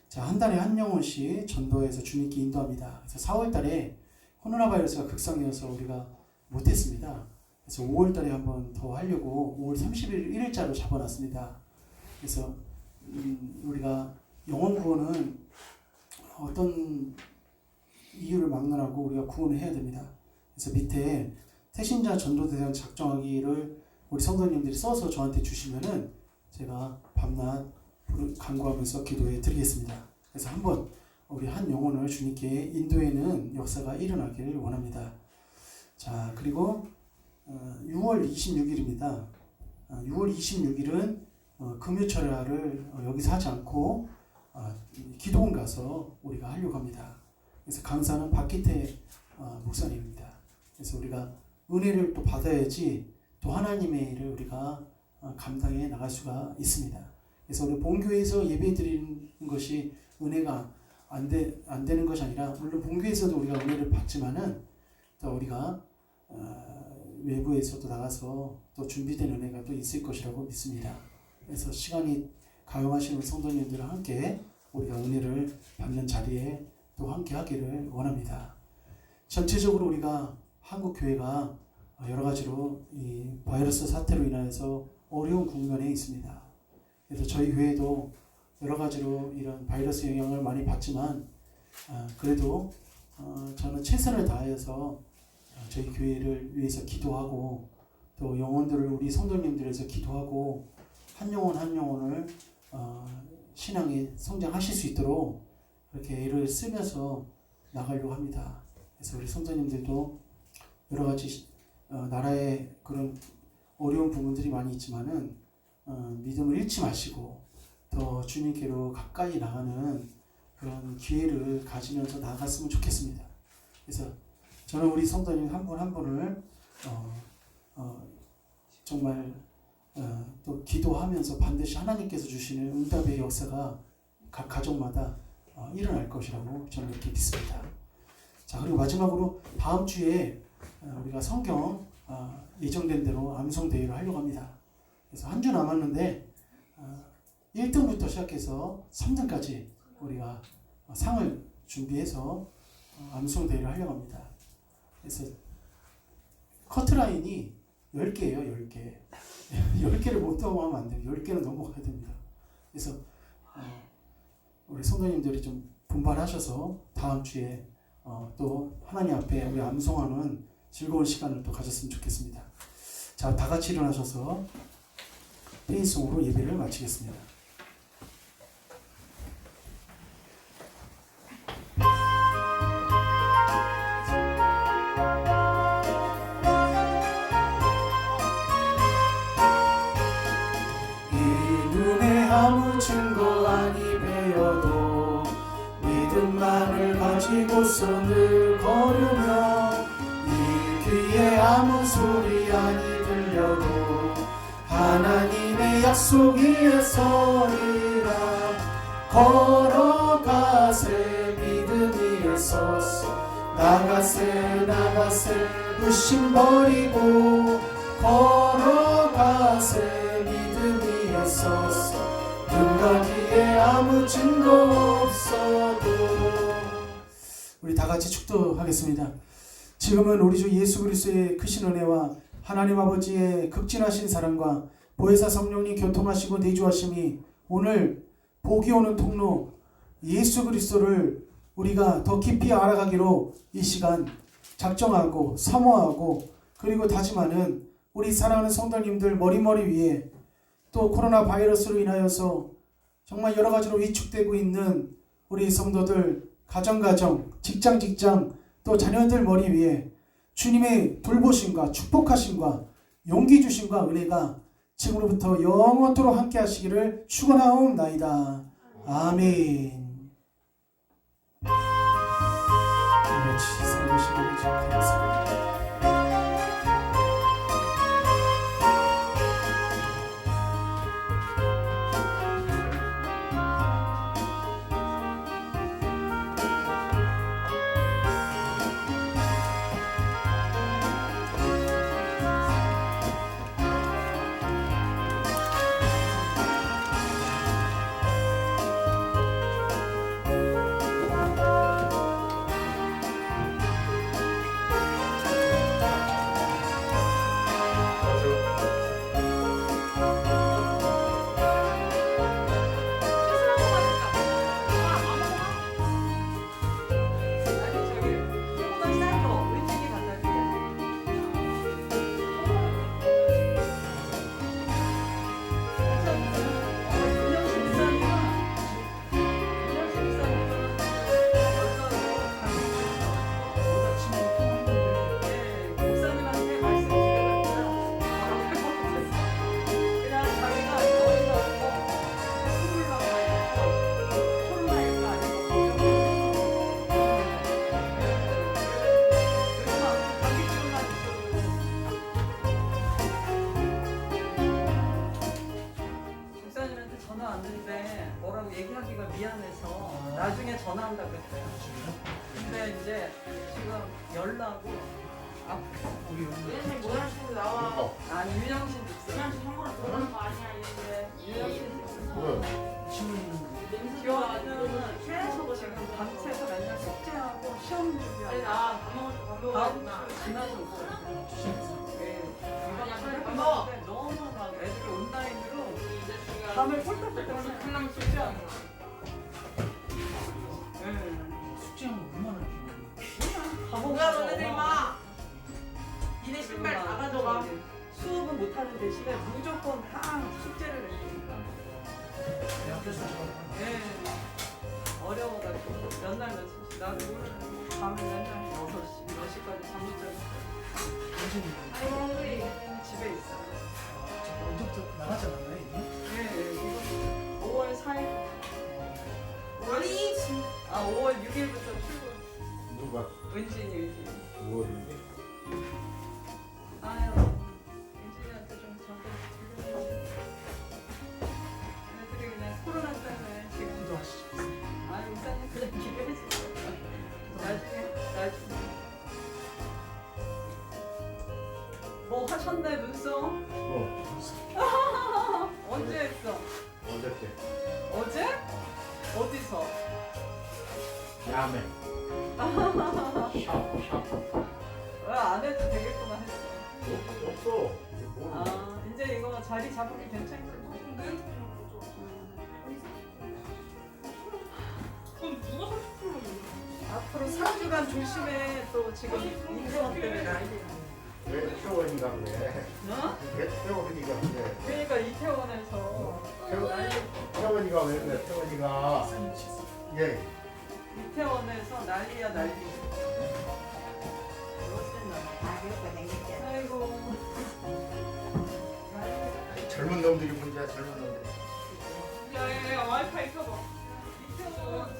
자, 한 달에 한 영혼씩 전도해서 주님께 인도합니다. 그래서 4월 달에 코로나 바이러스가 극성이어서 우리가 못했습니다. 그래서 5월 달에 한번 더 하려고 5월 30일 1일자로 잡아놨습니다. 그래서 우리가 영혼 구원은 어떤 이유를 막론하고 우리가 구원을 해야 됩니다. 그래서 밑에 태신자 전도 대상 작정하기를 우리 성도님들이 써서 저한테 주시면은 제가 밤낮 간구하면서 기도해 드리겠습니다. 그래서 한번 우리 한 영혼을 주님께 인도하는 역사가 일어나길 원합니다. 자, 그리고 6월 26일입니다. 6월 26일은 금요철야를 여기서 하지 않고 기도원 가서 우리가 하려고 합니다. 그래서 강사는 박기태 목사님입니다. 그래서 우리가 은혜를 또 받아야지 또 하나님의 일을 우리가 감당해 나갈 수가 있습니다. 그래서 우리 본교회에서 예배 드리는 것이 은혜가 안 되는 것이 아니라 물론 본교회에서도 우리가 은혜를 받지만은 또 우리가 외부에서도 나가서 또 준비된 은혜가 또 있을 것이라고 믿습니다. 그래서 시간이 가용하시는 성도님들과 함께 우리가 은혜를 받는 자리에 또 함께 하기를 원합니다. 전체적으로 우리가 한국 교회가 여러 가지로 이 바이러스 사태로 인하여서 어려운 국면에 있습니다. 그래서 저희 교회도 여러 가지로 이런 바이러스 영향을 많이 받지만 그래도 저는 최선을 다해서 저희 교회를 위해서 기도하고 또 영혼들을 우리 성도님들에서 기도하고 한 영혼 한 영혼을 신앙에 성장하실 수 있도록 그렇게 애를 쓰면서 나가려고 합니다. 그래서 우리 성도님들도 여러 가지 나라의 그런 어려운 부분들이 많이 있지만은 믿음을 잃지 마시고 더 주님께로 가까이 나가는 그런 기회를 가지면서 나아갔으면 좋겠습니다. 그래서 저는 우리 성도님 한 분 한 분을 정말 또 기도하면서 반드시 하나님께서 주시는 응답의 역사가 각 가정마다 일어날 것이라고 저는 이렇게 믿습니다. 자, 그리고 마지막으로 다음 주에 우리가 성경 예정된 대로 암송 대회를 하려고 합니다. 그래서 한 주 남았는데 1등부터 시작해서 3등까지 우리가 상을 준비해서 암송 대회를 하려고 합니다. 그래서 커트라인이 10개예요. 10개. 10개를 못 넘어가면 안 돼요. 10개는 넘어가야 됩니다. 그래서 우리 성도님들이 좀 분발하셔서 다음 주에 또 하나님 앞에 우리 암송하는 즐거운 시간을 또 가졌으면 좋겠습니다. 자, 다 같이 일어나셔서 페이송으로 예배를 마치겠습니다. 이 눈에 아무 증거 아니 배어도 믿음만을 가지고서 늘 걸으며 이 귀에 아무 소리 아니 들려도 하나님의 약속 위에 서리라. 걸어가세 믿음 위에 서서 나가세 의심 버리고 걸어가세 믿음 위에 서서 눈과 귀에 아무 증거 없어도. 우리 다 같이 축도하겠습니다. 지금은 우리 주 예수 그리스도의 크신 은혜와 하나님 아버지의 극진하신 사랑과 보혜사 성령님 교통하시고 내주하심이 오늘 복이 오는 통로 예수 그리스도를 우리가 더 깊이 알아가기로 이 시간 작정하고 사모하고 그리고 다짐하는 우리 사랑하는 성도님들 머리머리 위에 또 코로나 바이러스로 인하여서 정말 여러 가지로 위축되고 있는 우리 성도들 가정, 직장, 또 자녀들 머리 위에 주님의 돌보심과 축복하심과 용기 주심과 은혜가 지금부터 영원토록 함께 하시기를 축원하옵나이다. 아멘. 같이 살아계시기를 감사합니다. 나중에 전화한다고 그랬어요. 근데 이제 지금 열나고 얘는 모양 식으로 나와. 아니 유영신 있어. 유양식 한번에 들어가는 거 아니야 얘는. 유양식 기왕이면은 계속 지금 밤새서 맨날 숙제하고 시험 아니 준비하고 나밥 먹을 때밥 먹어야 다음 되나. 주 지나서 있어요. 빨리 밥 먹어. 너무 막 애들이 온라인으로 이 자식아. 밤을 꼴딱꼴딱 그냥 숙제하는 거. 숙제하면 얼마나 뭐야 너네들 임마. 니네 신발 다 가져가. 수업은 못하는 대신에 무조건 다 숙제를 했으니까. 네. 어려워가지고 몇날 며칠씩 나도 밤에 맨날 6시, 몇 시까지 잠 못 자고 아이고 우리 집에 있어요. 언제부터 나가지 않았나요? 네, 이거 5월 4일. 아니 진. 5월 6일부터 출근. 누가 은진이. 무엇인데? 아유, 은진이한테 좀 전달 애들이 그냥 코로나 때문에 지금 기도하시죠. 아유, 이사님 그냥 기도해주세요. 나중에. 뭐 하셨네, 눈썹? 언제 했어? 어저께 어제? 어디서? 야매 왜 안 해도 되겠구나 했어. 없어. 아, 이제 이거 자리 잡으면 괜찮겠네. 그럼 누가 30%를 앞으로 3주간 조심해. 또 지금 인정학 때문에 난리야. 왜 퇴원인가 그래? 어? 왜 퇴원이가 그래? 그러니까 이태원에서 퇴원이가 왜 그래? 퇴원이가 예. 이태원에서 난리야 난리. 아이고. 젊은 놈들이 문제야. 젊은 놈들. 야야야 와이파이 켜봐. 이태원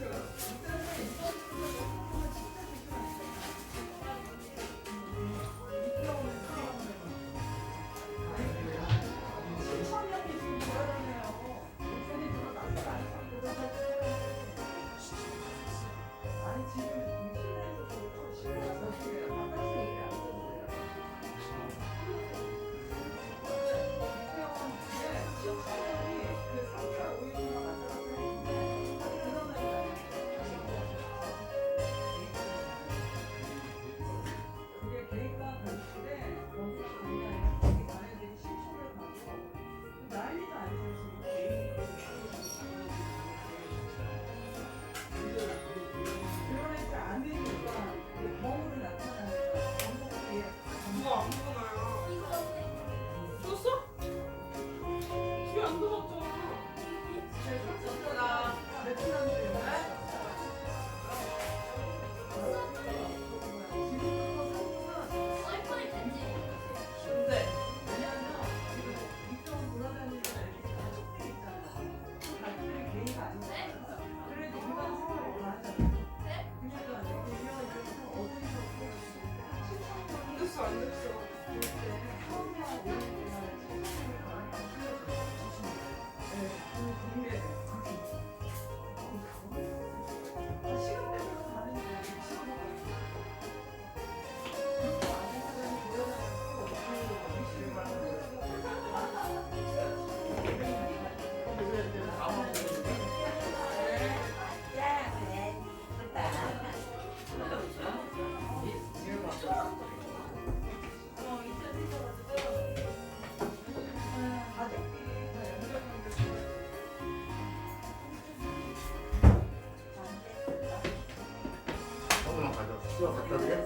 저 갖다 드려?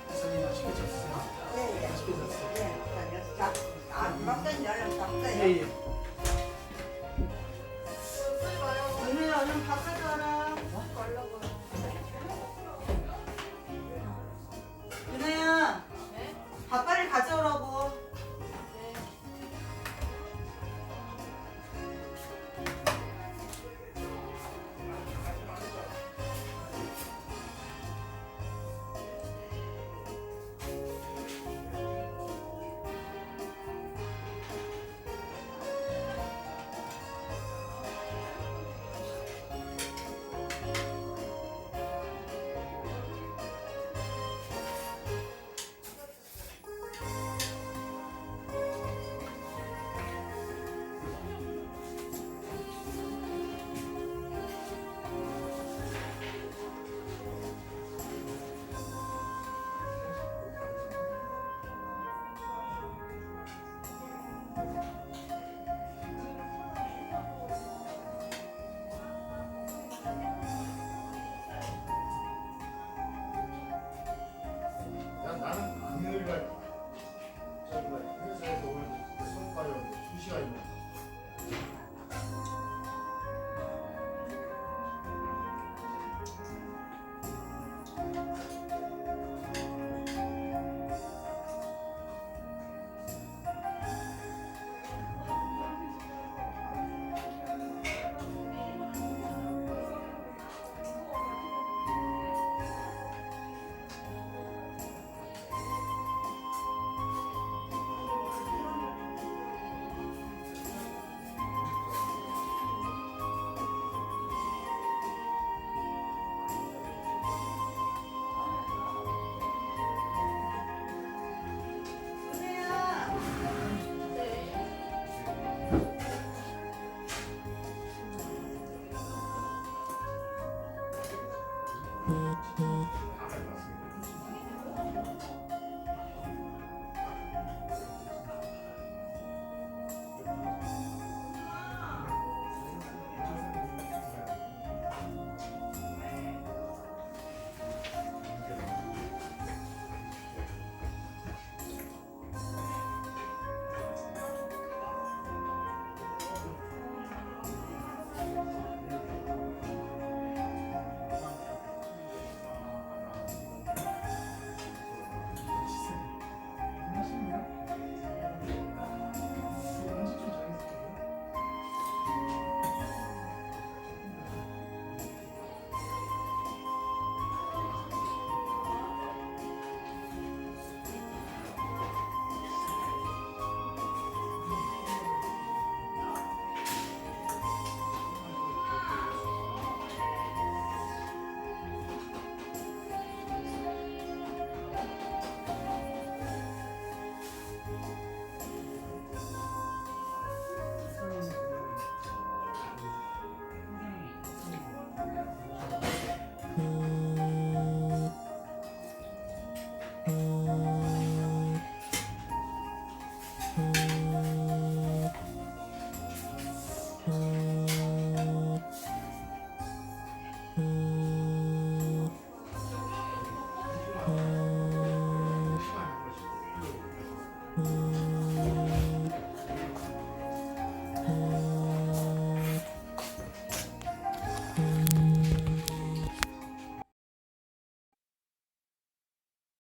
선생님 맛있게 졌어요. 맛있게 졌어요. 예, 예. 은혜야 얼른 밥 가져와라. 은혜야 밥 빨리 가져오라고. 나는 금요일날 저기 회사에서 오늘 성과요 2시간이면 은혜야.